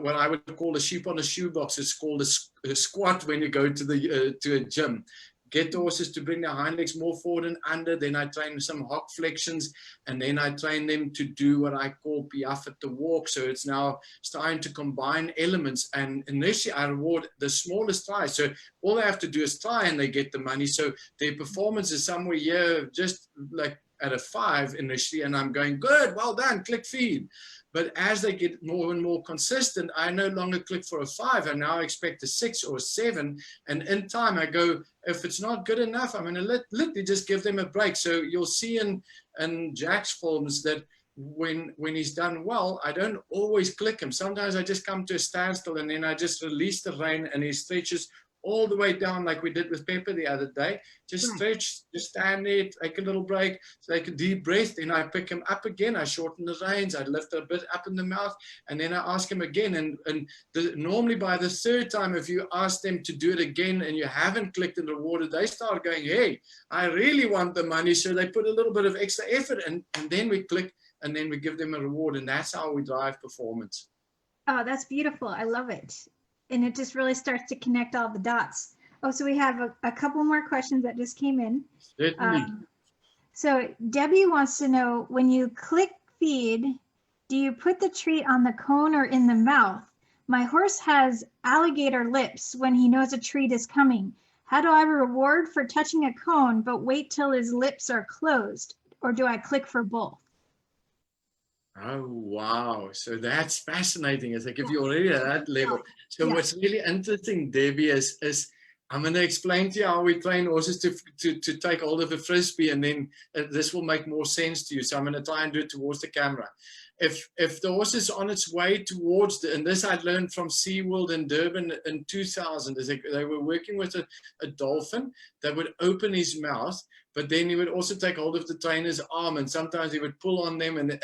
what I would call a sheep on a shoebox. It's called a squat when you go to a gym. Get the horses to bring their hind legs more forward and under. Then I train some hock flexions, and then I train them to do what I call Piaffe at the walk. So it's now starting to combine elements. And initially, I reward the smallest try. So all they have to do is try, and they get the money. So their performance is somewhere here, just like at a 5 initially, and I'm going, good, well done, click feed. But as they get more and more consistent, I no longer click for a 5. I now expect a 6 or a 7. And in time, I go, if it's not good enough, I'm going to literally just give them a break. So you'll see in Jack's forms that when he's done well, I don't always click him. Sometimes I just come to a standstill, and then I just release the rein, and he stretches all the way down like we did with Pepper the other day. Just stretch, just stand there, take a little break, take a deep breath, then I pick him up again, I shorten the reins, I lift a bit up in the mouth, and then I ask him again. And normally by the 3rd time, if you ask them to do it again and you haven't clicked and rewarded, they start going, hey, I really want the money. So they put a little bit of extra effort, and then we click, and then we give them a reward, and that's how we drive performance. Oh, that's beautiful. I love it. And it just really starts to connect all the dots. Oh, so we have a couple more questions that just came in. Certainly. So Debbie wants to know, when you click feed, do you put the treat on the cone or in the mouth? My horse has alligator lips when he knows a treat is coming. How do I reward for touching a cone, but wait till his lips are closed? Or do I click for both? Oh, wow. So that's fascinating. It's like if you're already at that level. So what's really interesting, Debbie, is I'm going to explain to you how we train horses to take hold of a frisbee, and then this will make more sense to you. So I'm going to try and do it towards the camera. If the horse is on its way towards and this I'd learned from SeaWorld in Durban in 2000, is they were working with a dolphin that would open his mouth, but then he would also take hold of the trainer's arm, and sometimes he would pull on them, and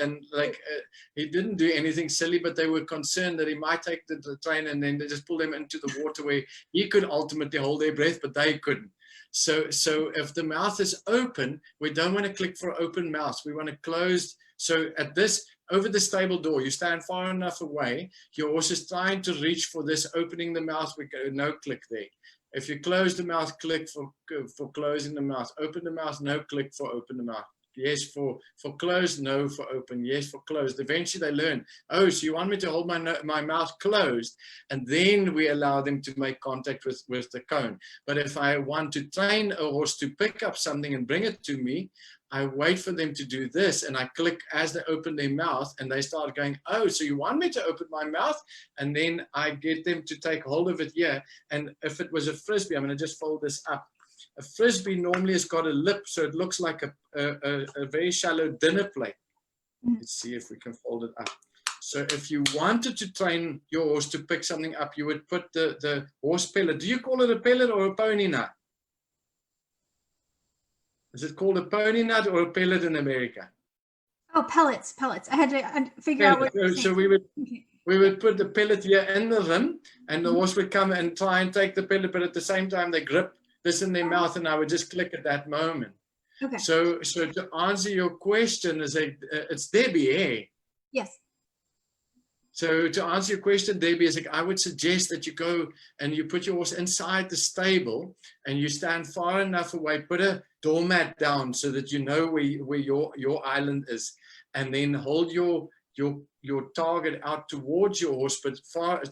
he didn't do anything silly, but they were concerned that he might take the trainer, and then they just pull them into the water where he could ultimately hold their breath, but they couldn't. So if the mouth is open, we don't want to click for open mouth. We want to close. So at this, over the stable door, you stand far enough away, your horse is trying to reach for this, opening the mouth, we go, no click there. If you close the mouth, click for closing the mouth. Open the mouth, no click for open the mouth. Yes for closed, no for open, yes for closed. Eventually they learn, oh, so you want me to hold my mouth closed, and then we allow them to make contact with the cone. But if I want to train a horse to pick up something and bring it to me, I wait for them to do this, and I click as they open their mouth, and they start going, oh, so you want me to open my mouth? And then I get them to take hold of it here. And if it was a frisbee, I'm going to just fold this up. A frisbee normally has got a lip, so it looks like a very shallow dinner plate. Let's see if we can fold it up. So if you wanted to train your horse to pick something up, you would put the horse pellet. Do you call it a pellet or a pony nut? Is it called a pony nut or a pellet in America? Oh, pellets. I had to figure out what. So we would put the pellet here in the rim, and the horse would come and try and take the pellet, but at the same time they grip this in their mouth, and I would just click at that moment. Okay. So to answer your question, is it's Debbie, eh? Yes. So to answer your question, Debbie, is like, I would suggest that you go and you put your horse inside the stable and you stand far enough away, put a doormat down so that you know where your island is, and then hold your target out towards your horse, but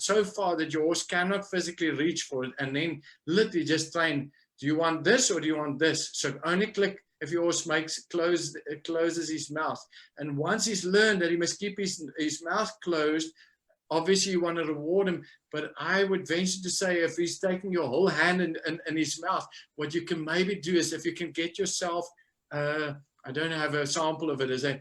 so far that your horse cannot physically reach for it, and then literally just train, do you want this or do you want this? So only click if your horse closes his mouth. And once he's learned that he must keep his mouth closed, obviously you want to reward him, but I would venture to say if he's taking your whole hand in his mouth, what you can maybe do is, if you can get yourself, I don't have a sample of it, is a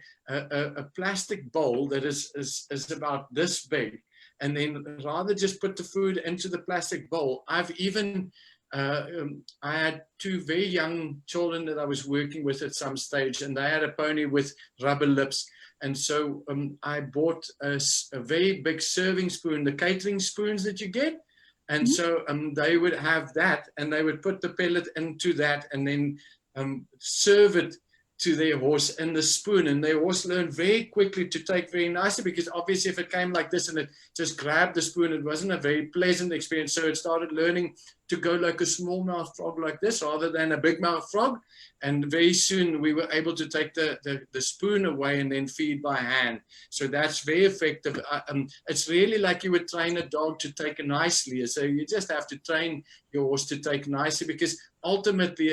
plastic bowl that is about this big, and then rather just put the food into the plastic bowl. I've even I had two very young children that I was working with at some stage, and they had a pony with rubber lips. And so I bought a very big serving spoon, the catering spoons that you get. And so they would have that, and they would put the pellet into that and then serve it to their horse in the spoon, and their horse learned very quickly to take very nicely, because obviously if it came like this and it just grabbed the spoon, it wasn't a very pleasant experience. So it started learning to go like a smallmouth frog like this rather than a big mouth frog, and very soon we were able to take the spoon away and then feed by hand. So that's very effective. It's really like you would train a dog to take nicely. So you just have to train your horse to take nicely, because ultimately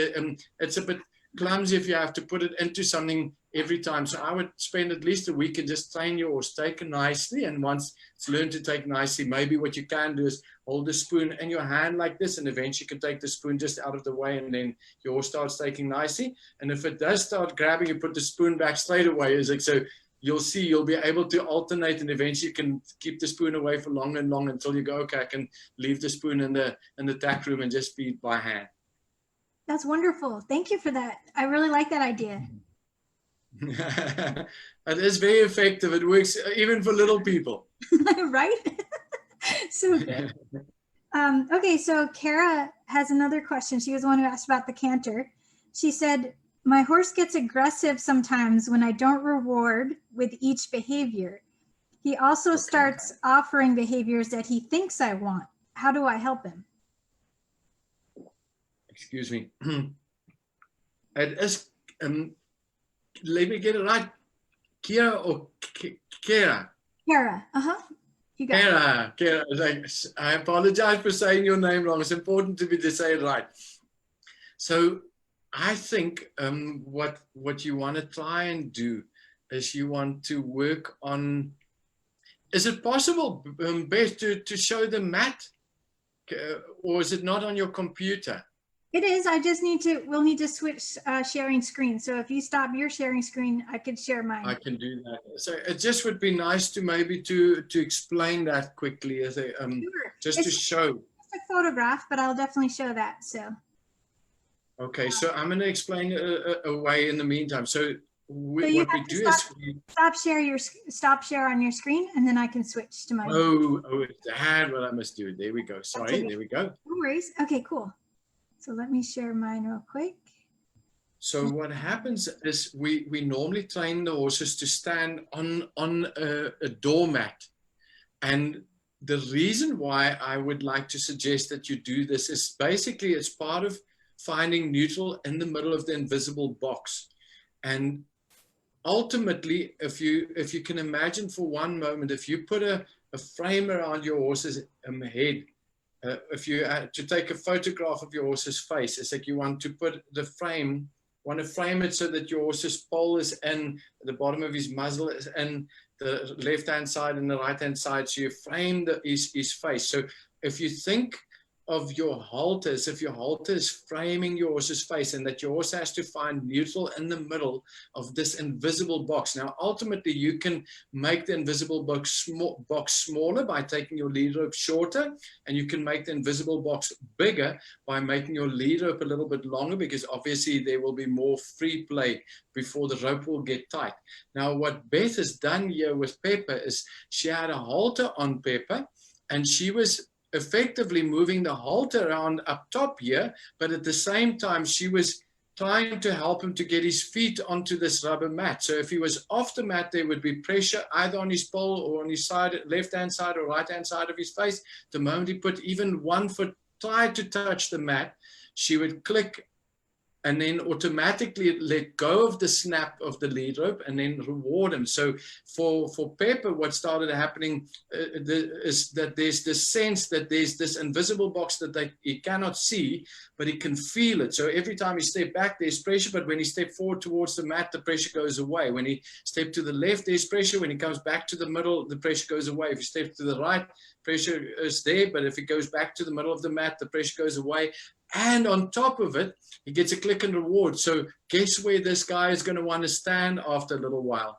it's a bit clumsy if you have to put it into something every time. So I would spend at least a week and just train your horse, take it nicely. And once it's learned to take nicely, maybe what you can do is hold the spoon in your hand like this, and eventually you can take the spoon just out of the way, and then your horse starts taking nicely. And if it does start grabbing, you put the spoon back straight away. Is like, so you'll see, you'll be able to alternate, and eventually you can keep the spoon away for long and long until you go, okay, I can leave the spoon in the tack room and just feed by hand. That's wonderful. Thank you for that. I really like that idea. It is very effective. It works even for little people. Right? So good. Okay, so Kara has another question. She was the one who asked about the canter. She said, my horse gets aggressive sometimes when I don't reward with each behavior. He also starts offering behaviors that he thinks I want. How do I help him? Excuse me. It is, let me get it right. Kira or Kara? Kara, you got Kara. Like, I apologize for saying your name wrong. It's important to me to say it right. So I think what you want to try and do is you want to work on, is it possible, Beth, to show the mat? Or is it not on your computer? It is. We'll need to switch sharing screen. So if you stop your sharing screen, I could share mine. I can do that. So it just would be nice to maybe to explain that quickly as a Sure. just to show. It's a photograph, but I'll definitely show that. So. Okay, so I'm going to explain a way in the meantime. So what we do is stop share on your screen, and then I can switch to mine. Oh, that's what I must do. There we go. Sorry, okay. There we go. No worries. Okay, cool. So let me share mine real quick. So what happens is we normally train the horses to stand on a doormat. And the reason why I would like to suggest that you do this is basically it's part of finding neutral in the middle of the invisible box. And ultimately, if you can imagine for one moment, if you put a frame around your horse's head, if you to take a photograph of your horse's face, it's like you want to put the frame, want to frame it so that your horse's poll is in, the bottom of his muzzle is in the left-hand side and the right-hand side. So you frame his face. So if you think of your halter as if your halter is framing your horse's face, and that your horse has to find neutral in the middle of this invisible box. Now, ultimately, you can make the invisible box smaller by taking your lead rope shorter, and you can make the invisible box bigger by making your lead rope a little bit longer, because obviously there will be more free play before the rope will get tight. Now, what Beth has done here with Pepper is she had a halter on Pepper, and she was effectively moving the halter around up top here, but at the same time she was trying to help him to get his feet onto this rubber mat. So if he was off the mat, there would be pressure either on his pole or on his side, left-hand side or right-hand side of his face. The moment he put even one foot, tried to touch the mat, she would click and then automatically let go of the snap of the lead rope and then reward him. So for Pepper, what started happening is that there's this sense that there's this invisible box that he cannot see, but he can feel it. So every time he steps back, there's pressure, but when he steps forward towards the mat, the pressure goes away. When he steps to the left, there's pressure. When he comes back to the middle, the pressure goes away. If he steps to the right, pressure is there, but if he goes back to the middle of the mat, the pressure goes away. And on top of it, he gets a click and reward. So guess where this guy is going to want to stand after a little while.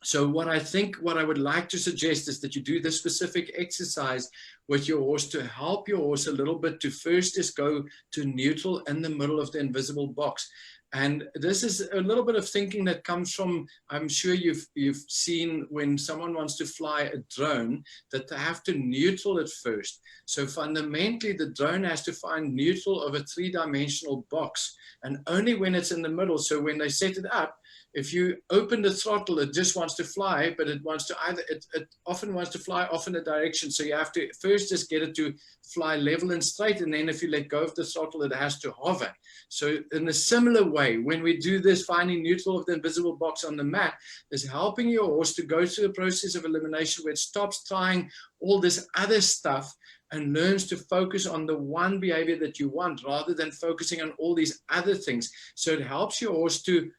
So what I would like to suggest is that you do this specific exercise with your horse to help your horse a little bit to first just go to neutral in the middle of the invisible box. And this is a little bit of thinking that comes from, I'm sure you've seen when someone wants to fly a drone, that they have to neutral it first. So fundamentally, the drone has to find neutral of a three-dimensional box, and only when it's in the middle. So when they set it up, if you open the throttle, it just wants to fly, but it wants to it often wants to fly off in a direction. So you have to first just get it to fly level and straight. And then if you let go of the throttle, it has to hover. So in a similar way, when we do this, finding neutral of the invisible box on the mat is helping your horse to go through the process of elimination where it stops trying all this other stuff and learns to focus on the one behavior that you want rather than focusing on all these other things. So it helps your horse to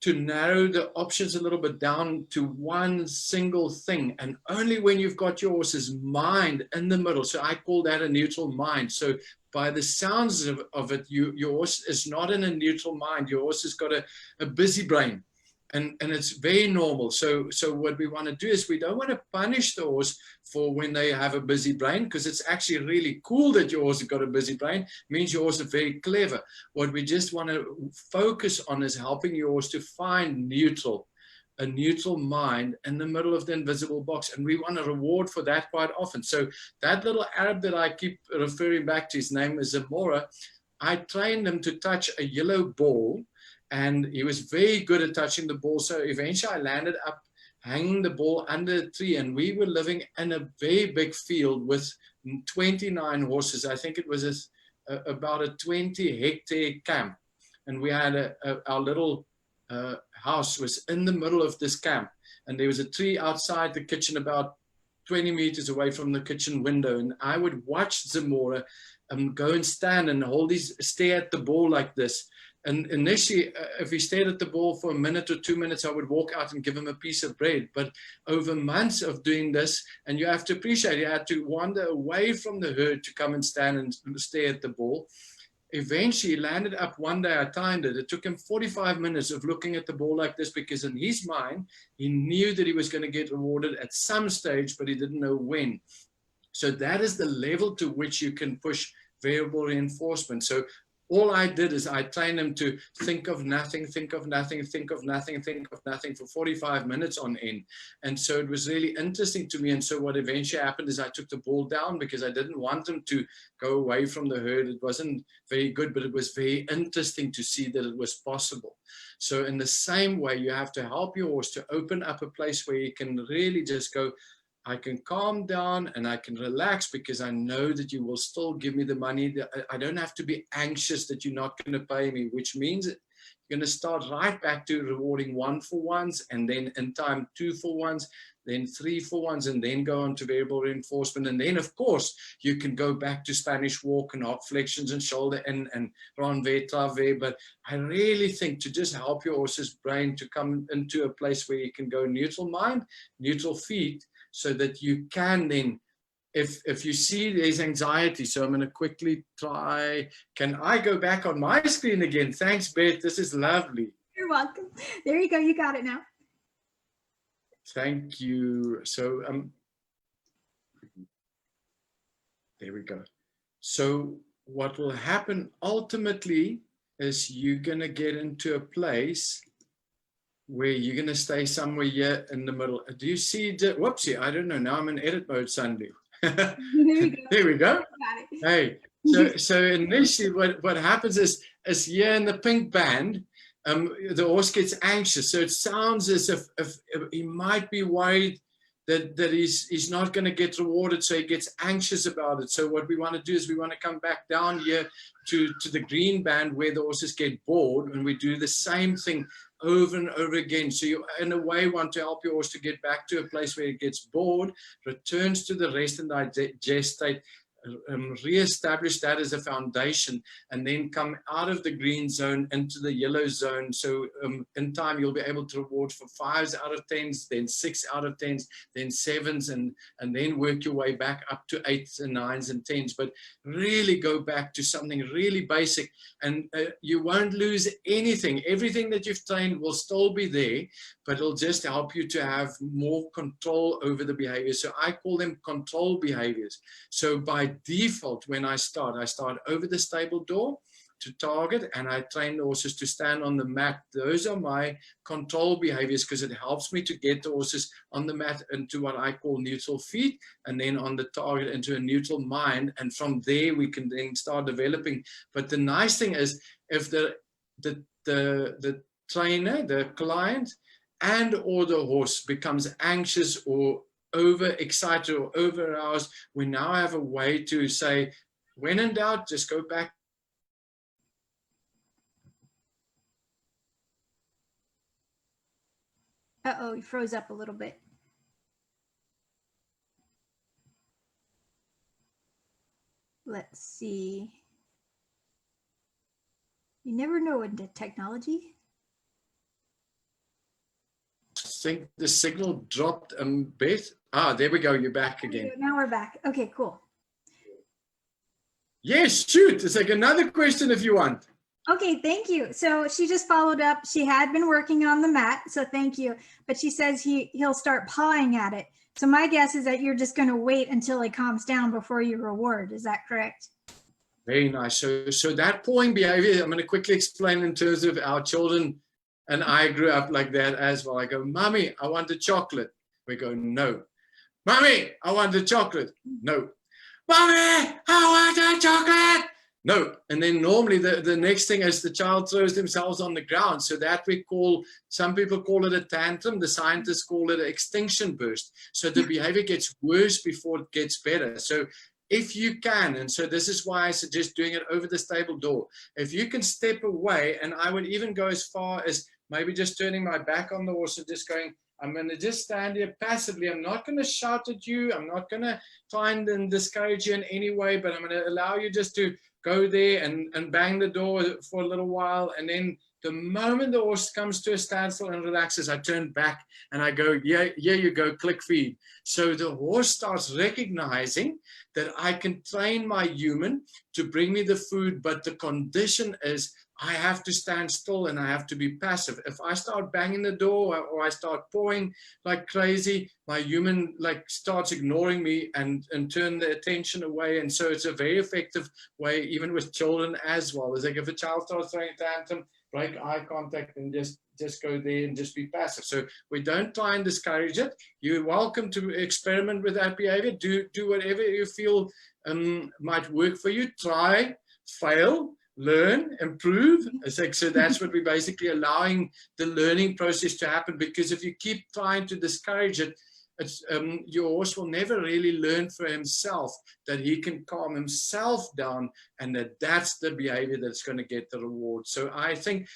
narrow the options a little bit down to one single thing. And only when you've got your horse's mind in the middle, so I call that a neutral mind. So by the sounds of it, your horse is not in a neutral mind. Your horse has got a busy brain. And it's very normal. So what we want to do is we don't want to punish the horse for when they have a busy brain, because it's actually really cool that your horse has got a busy brain. It means your horse is very clever. What we just want to focus on is helping your horse to find a neutral mind in the middle of the invisible box. And we want to reward for that quite often. So that little Arab that I keep referring back to, his name is Zamora, I trained him to touch a yellow ball. And he was very good at touching the ball. So eventually I landed up hanging the ball under a tree. And we were living in a very big field with 29 horses. I think it was about a 20-hectare camp. And we had our little house was in the middle of this camp. And there was a tree outside the kitchen about 20 meters away from the kitchen window. And I would watch Zamora go and stand and stare at the ball like this. And initially, if he stayed at the ball for a minute or 2 minutes, I would walk out and give him a piece of bread. But over months of doing this, and you have to appreciate, he had to wander away from the herd to come and stand and stare at the ball. Eventually, he landed up one day. I timed it. It took him 45 minutes of looking at the ball like this, because in his mind, he knew that he was going to get rewarded at some stage, but he didn't know when. So that is the level to which you can push variable reinforcement. So all I did is I trained him to think of nothing, think of nothing, think of nothing, think of nothing for 45 minutes on end. And so it was really interesting to me. And so what eventually happened is I took the ball down because I didn't want him to go away from the herd. It wasn't very good, but it was very interesting to see that it was possible. So in the same way, you have to help your horse to open up a place where he can really just go, I can calm down and I can relax because I know that you will still give me the money. I don't have to be anxious that you're not going to pay me, which means you're going to start right back to rewarding 1-for-1s, and then in time 2-for-1s, then 3-for-1s, and then go on to variable reinforcement. And then, of course, you can go back to Spanish walk and hop flexions and shoulder and renvers, travers. But I really think to just help your horse's brain to come into a place where you can go neutral mind, neutral feet, so that you can then, if you see there's anxiety, so I'm going to quickly try. Can I go back on my screen again? Thanks, Beth. This is lovely. You're welcome. There you go. You got it now. Thank you. So there we go. So what will happen ultimately is you're going to get into a place where you're going to stay somewhere here in the middle. Do you see? Whoopsie, I don't know. Now I'm in edit mode, Sandy. There we go. Hey, so initially what happens is is here in the pink band, the horse gets anxious. So it sounds as if he might be worried that he's not going to get rewarded, so he gets anxious about it. So what we want to do is we want to come back down here to the green band where the horses get bored, and we do the same thing over and over again. So you, in a way, want to help your horse to get back to a place where it gets bored, returns to the rest and digest state, re-establish that as a foundation, and then come out of the green zone into the yellow zone. So in time you'll be able to reward for 5s out of 10s, then 6 out of 10s, then 7s, and then work your way back up to 8s and 9s and 10s. But really go back to something really basic, and you won't lose anything. Everything that you've trained will still be there, but it'll just help you to have more control over the behavior. So I call them control behaviors. So by default, when I start over the stable door to target, and I train the horses to stand on the mat. Those are my control behaviors, because it helps me to get the horses on the mat into what I call neutral feet, and then on the target into a neutral mind. And from there we can then start developing. But the nice thing is, if the trainer, the client, and or the horse becomes anxious or overexcited or overaroused, we now have a way to say, when in doubt, just go back. Uh-oh, you froze up a little bit. Let's see. You never know in the technology. I think the signal dropped a bit. Ah, there we go. You're back again. Now we're back. Okay, cool. Yes, shoot. It's like another question if you want. Okay, thank you. So she just followed up. She had been working on the mat, so thank you. But she says he'll start pawing at it. So my guess is that you're just going to wait until he calms down before you reward. Is that correct? Very nice. So that pawing behavior, I'm going to quickly explain in terms of our children. And I grew up like that as well. I go, Mommy, I want a chocolate. We go, no. Mommy, I want a chocolate. No. Mommy, I want a chocolate. No. And then normally the next thing is the child throws themselves on the ground. So that we call, some people call it a tantrum. The scientists call it an extinction burst. So the behavior gets worse before it gets better. So if you can, and so this is why I suggest doing it over the stable door. If you can step away, and I would even go as far as maybe just turning my back on the horse and just going, I'm going to just stand here passively. I'm not going to shout at you. I'm not going to try and discourage you in any way, but I'm going to allow you just to go there and bang the door for a little while. And then the moment the horse comes to a standstill and relaxes, I turn back and I go, yeah, here you go, click feed. So the horse starts recognizing that I can train my human to bring me the food, but the condition is I have to stand still and I have to be passive. If I start banging the door or I start pawing like crazy, my human like starts ignoring me and turn the attention away. And so it's a very effective way, even with children as well. It's like if a child starts throwing a tantrum, break eye contact and just go there and just be passive. So we don't try and discourage it. You're welcome to experiment with that behavior. Do whatever you feel might work for you. Try, fail, learn, improve. So that's what we're basically allowing the learning process to happen, because if you keep trying to discourage it, your horse will never really learn for himself that he can calm himself down, and that's the behavior that's going to get the reward. So I think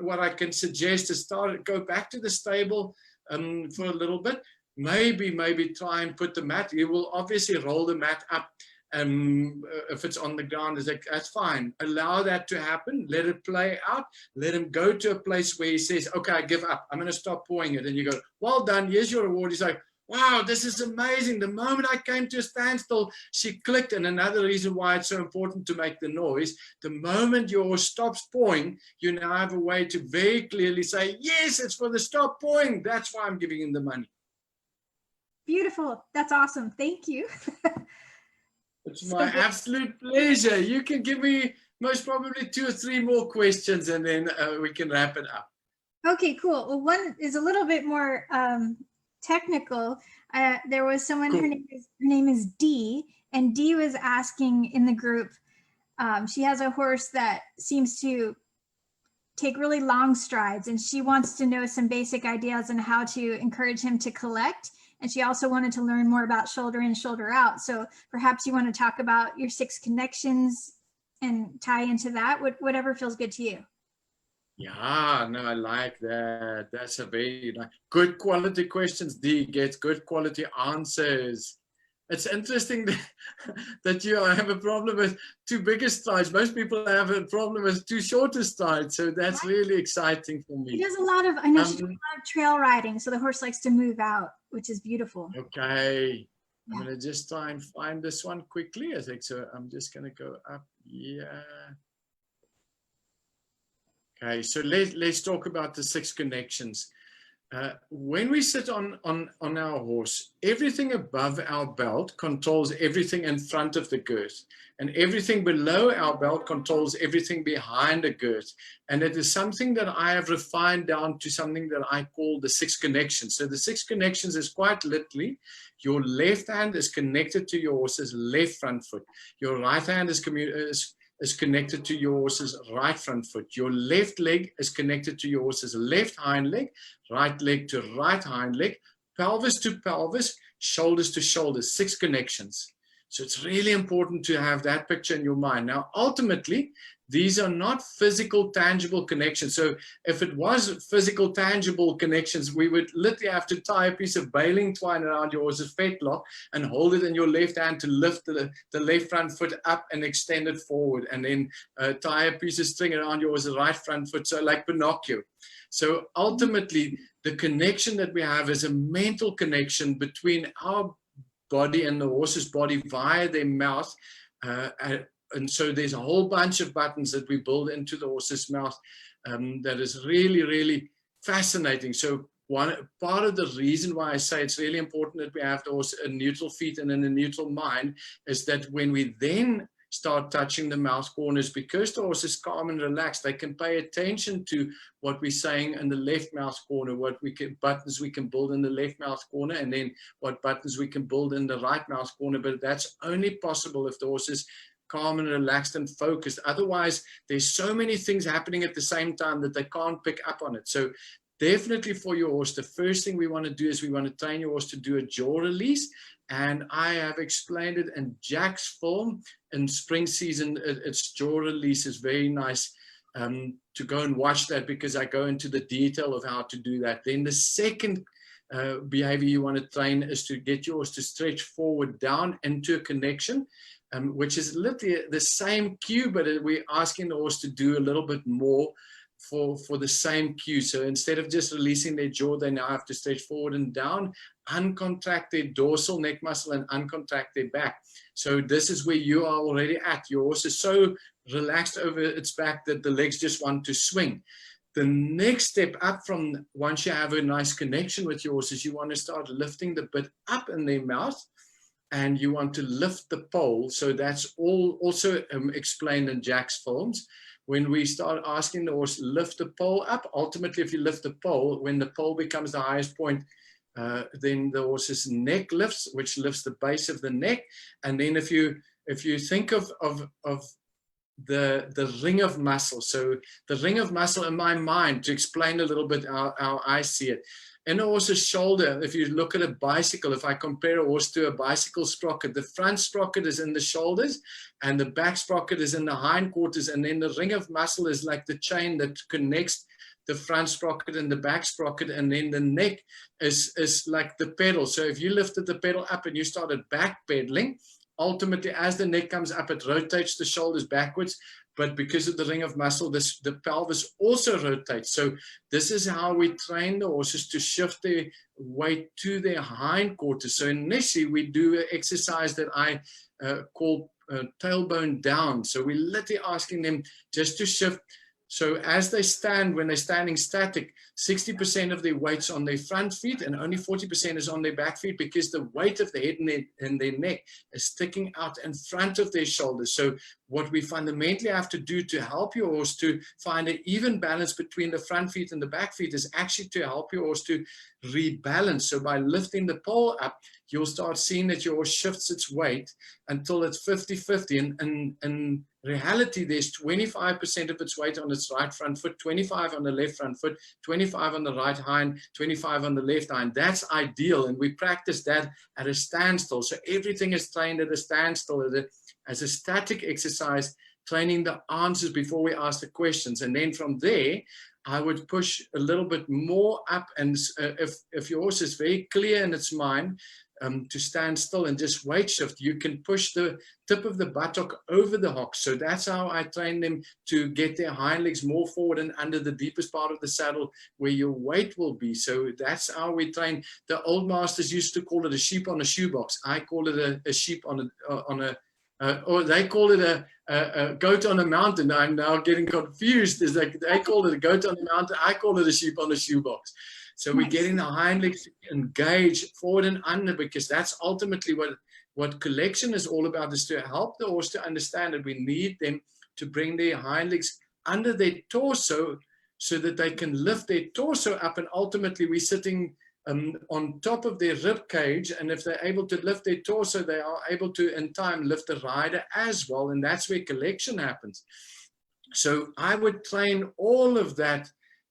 what I can suggest is go back to the stable for a little bit, maybe try and put the mat. You will obviously roll the mat up. If it's on the ground, is like, that's fine. Allow that to happen. Let it play out. Let him go to a place where he says, okay, I give up. I'm going to stop pawing it. And you go, well done. Here's your reward. He's like, wow, this is amazing. The moment I came to a standstill, she clicked. And another reason why it's so important to make the noise, the moment your horse stops pawing, you now have a way to very clearly say, yes, it's for the stop pawing. That's why I'm giving him the money. Beautiful. That's awesome. Thank you. It's my absolute pleasure. You can give me most probably 2 or 3 more questions, and then we can wrap it up. Okay, cool. Well, one is a little bit more technical. There was someone, cool. Her name is Dee, and Dee was asking in the group, She has a horse that seems to take really long strides, and she wants to know some basic ideas on how to encourage him to collect. And she also wanted to learn more about shoulder in, shoulder out. So perhaps you want to talk about your 6 connections and tie into that, whatever feels good to you. Yeah, no, I like that. That's a very good quality questions. Dee gets good quality answers. It's interesting that you have a problem with 2 bigger strides. Most people have a problem with 2 shorter strides. So that's really exciting for me. She does a lot of, I know she does a lot of trail riding. So the horse likes to move out, which is beautiful. Okay. I'm going to just try and find this one quickly. I think so. I'm just going to go up here. Okay, so let's talk about the 6 connections. When we sit on our horse, everything above our belt controls everything in front of the girth, and everything below our belt controls everything behind the girth. And it is something that I have refined down to something that I call the 6 connections. So the 6 connections is quite literally, your left hand is connected to your horse's left front foot. Your right hand is connected to your horse's right front foot. Your left leg is connected to your horse's left hind leg, right leg to right hind leg, pelvis to pelvis, shoulders to shoulders, 6 connections. So it's really important to have that picture in your mind. Now, ultimately, these are not physical, tangible connections. So if it was physical, tangible connections, we would literally have to tie a piece of baling twine around your horse's fetlock and hold it in your left hand to lift the left front foot up and extend it forward, and then tie a piece of string around your horse's right front foot, so like Pinocchio. So ultimately, the connection that we have is a mental connection between our body and the horse's body via their mouth. And so there's a whole bunch of buttons that we build into the horse's mouth that is really, really fascinating. So one part of the reason why I say it's really important that we have the horse a neutral feet and in a neutral mind is that when we then start touching the mouth corners, because the horse is calm and relaxed, they can pay attention to what we're saying in the left mouth corner, what buttons we can build in the left mouth corner, and then what buttons we can build in the right mouth corner. But that's only possible if the horse is calm and relaxed and focused. Otherwise, there's so many things happening at the same time that they can't pick up on it. So definitely for your horse, the first thing we want to do is we want to train your horse to do a jaw release. And I have explained it in Jack's film in spring season. Its jaw release is very nice to go and watch that, because I go into the detail of how to do that. Then the second behavior you want to train is to get your horse to stretch forward down into a connection, which is literally the same cue, but we're asking the horse to do a little bit more for the same cue. So instead of just releasing their jaw, they now have to stretch forward and down, uncontract their dorsal neck muscle and uncontract their back. So this is where you are already at. Your horse is so relaxed over its back that the legs just want to swing. The next step up from once you have a nice connection with your horse is you want to start lifting the bit up in their mouth, and you want to lift the pole. So that's all also explained in Jack's films. When we start asking the horse, lift the pole up, ultimately, if you lift the pole, when the pole becomes the highest point, then the horse's neck lifts, which lifts the base of the neck. And then if you think of the ring of muscle, so the ring of muscle in my mind, to explain a little bit how I see it, in a horse's shoulder, if you look at a bicycle, if I compare a horse to a bicycle sprocket, the front sprocket is in the shoulders and the back sprocket is in the hindquarters, and then the ring of muscle is like the chain that connects the front sprocket and the back sprocket, and then the neck is like the pedal. So if you lifted the pedal up and you started back pedaling, ultimately as the neck comes up, it rotates the shoulders backwards. But because of the ring of muscle, the pelvis also rotates. So this is how we train the horses to shift their weight to their hindquarters. So initially we do an exercise that I call tailbone down. So we're literally asking them just to shift. So as they stand, when they're standing static, 60% of their weight's on their front feet and only 40% is on their back feet, because the weight of the head and their neck is sticking out in front of their shoulders. So what we fundamentally have to do to help your horse to find an even balance between the front feet and the back feet is actually to help your horse to rebalance. So by lifting the pole up, you'll start seeing that your horse shifts its weight until it's 50-50. And reality, there's 25% of its weight on its right front foot, 25 on the left front foot, 25 on the right hind, 25 on the left hind. That's ideal, and we practice that at a standstill. So everything is trained at a standstill as a static exercise, training the answers before we ask the questions. And then from there, I would push a little bit more up. And if your horse is very clear in its mind to stand still and just weight shift, you can push the tip of the buttock over the hock. So that's how I train them to get their hind legs more forward and under the deepest part of the saddle where your weight will be. So that's how we train. The old masters used to call it a sheep on a shoebox. I call it a sheep on a or they call it a goat on a mountain. I'm now getting confused. Is like they call it a goat on a mountain. I call it a sheep on a shoebox. So we're getting the hind legs engaged forward and under, because that's ultimately what collection is all about, is to help the horse to understand that we need them to bring their hind legs under their torso so that they can lift their torso up, and ultimately we're sitting on top of their rib cage, and if they're able to lift their torso, they are able to in time lift the rider as well, and that's where collection happens. So I would train all of that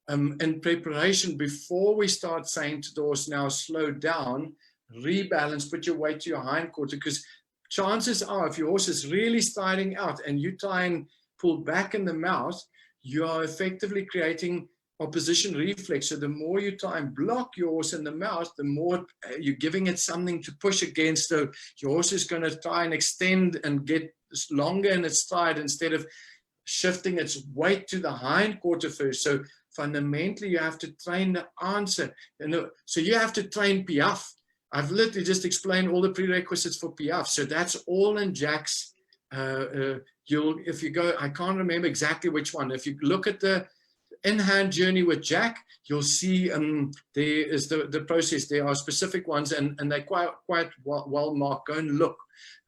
in preparation before we start saying to the horse, now slow down, rebalance, put your weight to your hindquarter, because chances are if your horse is really striding out and you try and pull back in the mouth, you are effectively creating opposition reflex. So the more you try and block your horse in the mouth, the more you're giving it something to push against. So your horse is going to try and extend and get longer in its stride instead of shifting its weight to the hindquarter first. So fundamentally, you have to train the answer. So you have to train piaffe. I've literally just explained all the prerequisites for piaffe. So that's all in Jack's. If you go, I can't remember exactly which one. If you look at the in-hand journey with Jack, you'll see there is the process. There are specific ones, and they're quite well marked. Go and look.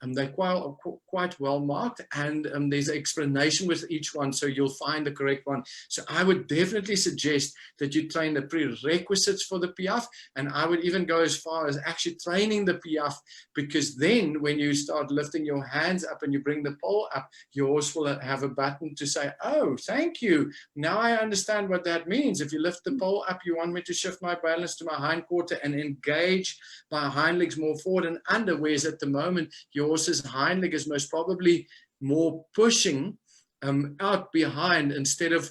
They're quite well marked, and there's an explanation with each one, so you'll find the correct one. So I would definitely suggest that you train the prerequisites for the piaffe, and I would even go as far as actually training the piaffe, because then when you start lifting your hands up and you bring the pole up, your horse will have a button to say, oh, thank you. Now I understand what that means. If you lift the pole up, you want me to shift my balance to my hindquarter and engage my hind legs more forward and under, whereas at the moment, your horse's hind leg is most probably more pushing out behind instead of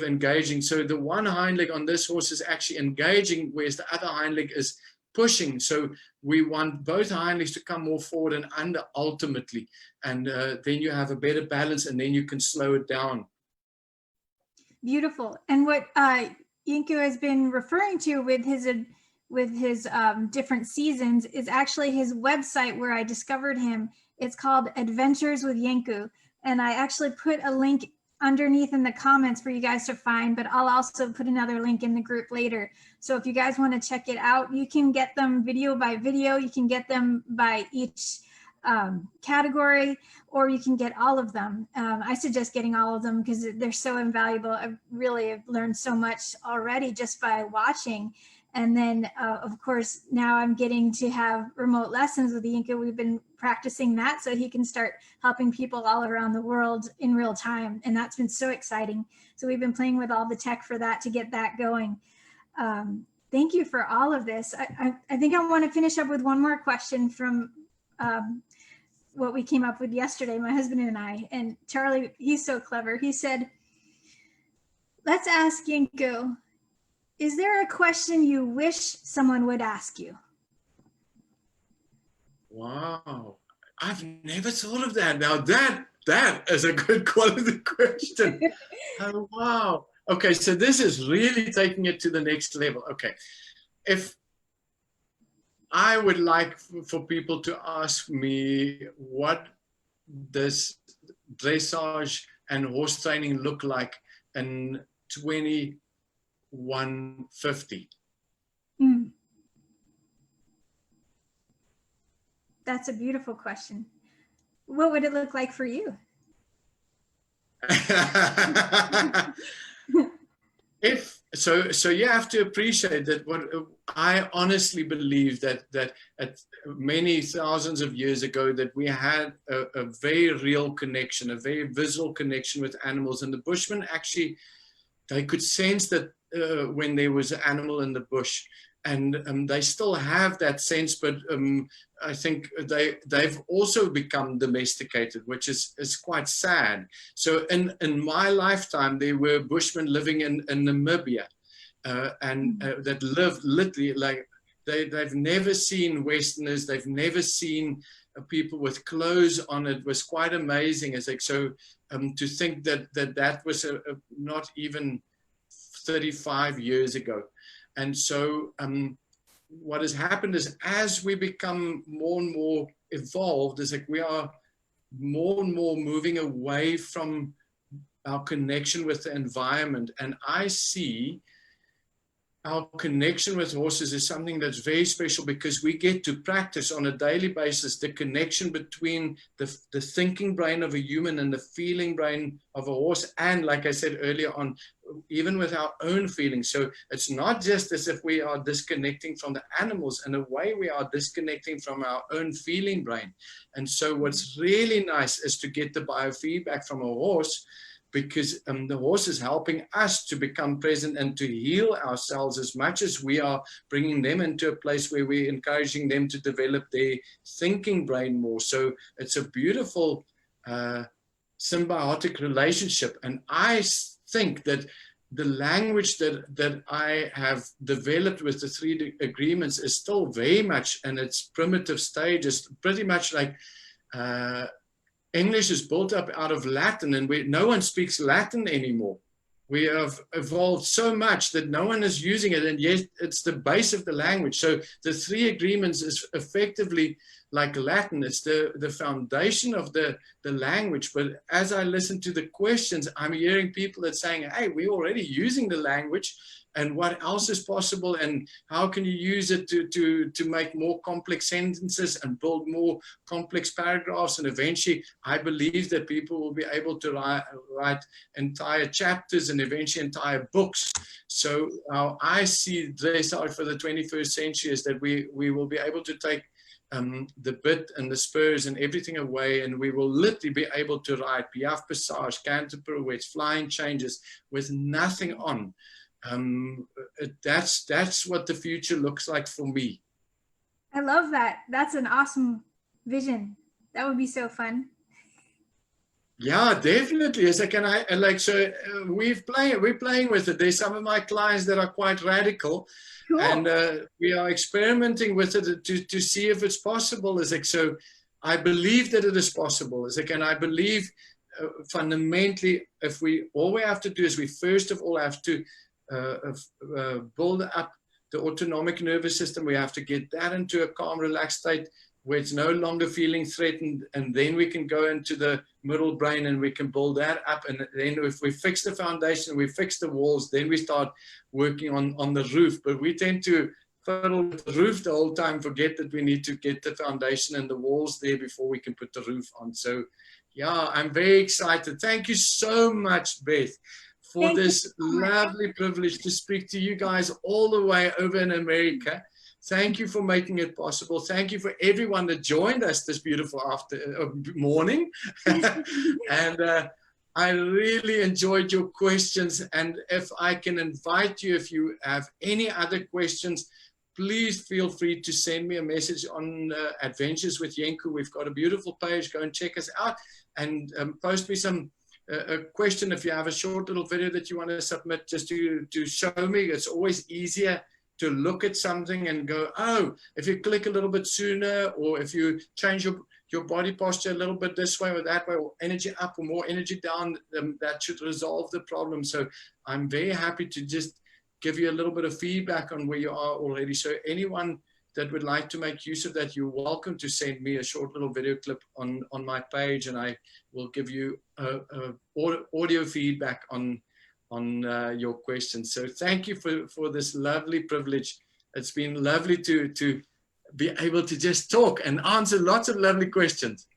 engaging. So the one hind leg on this horse is actually engaging, whereas the other hind leg is pushing. So we want both hind legs to come more forward and under ultimately, and then you have a better balance, and then you can slow it down. Beautiful. And what Jenku has been referring to with his different seasons is actually his website where I discovered him. It's called Adventures with Jenku. And I actually put a link underneath in the comments for you guys to find, but I'll also put another link in the group later. So if you guys want to check it out, you can get them video by video. You can get them by each category, or you can get all of them. I suggest getting all of them because they're so invaluable. I really have learned so much already just by watching. And then, of course, now I'm getting to have remote lessons with Jenku. We've been practicing that so he can start helping people all around the world in real time. And that's been so exciting. So we've been playing with all the tech for that to get that going. Thank you for all of this. I think I want to finish up with one more question from what we came up with yesterday, my husband and I. And Charlie, he's so clever. He said, let's ask Jenku, is there a question you wish someone would ask you? Wow, I've never thought of that. Now that is a good quality question. Oh, wow. Okay, so this is really taking it to the next level. Okay, if I would like for people to ask me, what does dressage and horse training look like in 2150? That's a beautiful question. What would it look like for you? so you have to appreciate that. What I honestly believe that at many thousands of years ago, that we had a very real connection, a very visual connection with animals, and the Bushmen actually, they could sense that when there was an animal in the bush, and they still have that sense, but I think they've also become domesticated, which is quite sad. So in my lifetime, there were Bushmen living in Namibia, that lived literally like they've never seen Westerners, they've never seen people with clothes on. It was quite amazing. As like, so to think that was not even 35 years ago. And so what has happened is, as we become more and more evolved, is like we are more and more moving away from our connection with the environment. And I see our connection with horses is something that's very special, because we get to practice on a daily basis the connection between the thinking brain of a human and the feeling brain of a horse. And like I said earlier on, even with our own feelings. So it's not just as if we are disconnecting from the animals. In a way, we are disconnecting from our own feeling brain. And so what's really nice is to get the biofeedback from a horse, because the horse is helping us to become present and to heal ourselves as much as we are bringing them into a place where we're encouraging them to develop their thinking brain more. So it's a beautiful symbiotic relationship. And I think that the language that I have developed with the 3 agreements is still very much in its primitive stages, pretty much like English is built up out of Latin, and no one speaks Latin anymore. We have evolved so much that no one is using it, and yet it's the base of the language. So the 3 agreements is effectively like Latin. It's the foundation of the language. But as I listen to the questions, I'm hearing people that saying, hey, we're already using the language, and what else is possible, and how can you use it to make more complex sentences and build more complex paragraphs. And eventually, I believe that people will be able to write entire chapters and eventually entire books. So I see dressage for the 21st century is that we will be able to take the bit and the spurs and everything away, and we will literally be able to write piaffe passage, canter pirouettes, flying changes with nothing on. That's what the future looks like for me. I love that. That's an awesome vision. That would be so fun. Yeah, definitely. Yes, we're playing with it. There's some of my clients that are quite radical. Cool. And we are experimenting with it to see if it's possible. So I believe that it is possible. And I believe fundamentally, all we have to do is we first of all have to build up the autonomic nervous system. We have to get that into a calm, relaxed state where it's no longer feeling threatened, and then we can go into the middle brain and we can build that up. And then if we fix the foundation, we fix the walls, then we start working on the roof. But we tend to fiddle with the roof the whole time, forget that we need to get the foundation and the walls there before we can put the roof on. So yeah, I'm very excited. Thank you so much, Beth, for this lovely privilege to speak to you guys all the way over in America. Thank you for making it possible. Thank you for everyone that joined us this beautiful morning. And I really enjoyed your questions. And if I can invite you, if you have any other questions, please feel free to send me a message on Adventures with Jenku. We've got a beautiful page. Go and check us out, and post me a question if you have a short little video that you want to submit, just to show me. It's always easier to look at something and go, oh, if you click a little bit sooner, or if you change your body posture a little bit this way or that way, or energy up or more energy down, that should resolve the problem. So I'm very happy to just give you a little bit of feedback on where you are already. So anyone that would like to make use of that, you're welcome to send me a short little video clip on my page, and I will give you audio feedback on your questions. So thank you for this lovely privilege. It's been lovely to be able to just talk and answer lots of lovely questions.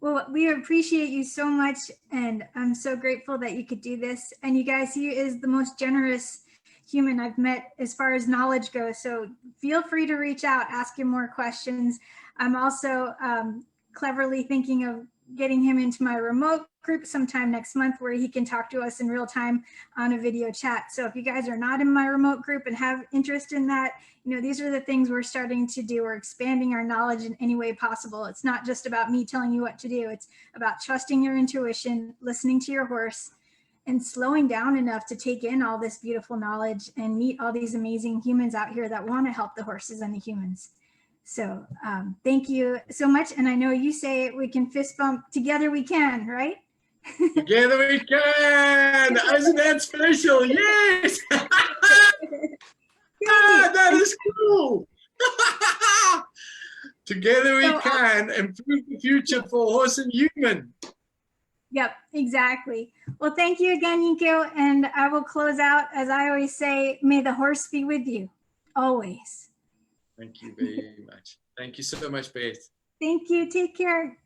Well, we appreciate you so much, and I'm so grateful that you could do this. And you guys, he is the most generous human I've met as far as knowledge goes. So feel free to reach out, ask him more questions. I'm also cleverly thinking of getting him into my remote group sometime next month where he can talk to us in real time on a video chat. So if you guys are not in my remote group and have interest in that, these are the things we're starting to do. We're expanding our knowledge in any way possible. It's not just about me telling you what to do. It's about trusting your intuition, listening to your horse, and slowing down enough to take in all this beautiful knowledge and meet all these amazing humans out here that want to help the horses and the humans. So thank you so much. And I know you say we can fist bump together we can, right? Together we can! Isn't that special? Yes! That is cool! Together we can improve the future for horse and human. Yep, exactly. Well, thank you again, Jenku. And I will close out, as I always say, may the horse be with you, always. Thank you very much. Thank you so much, Beth. Thank you. Take care.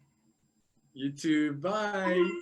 You too. Bye. Bye.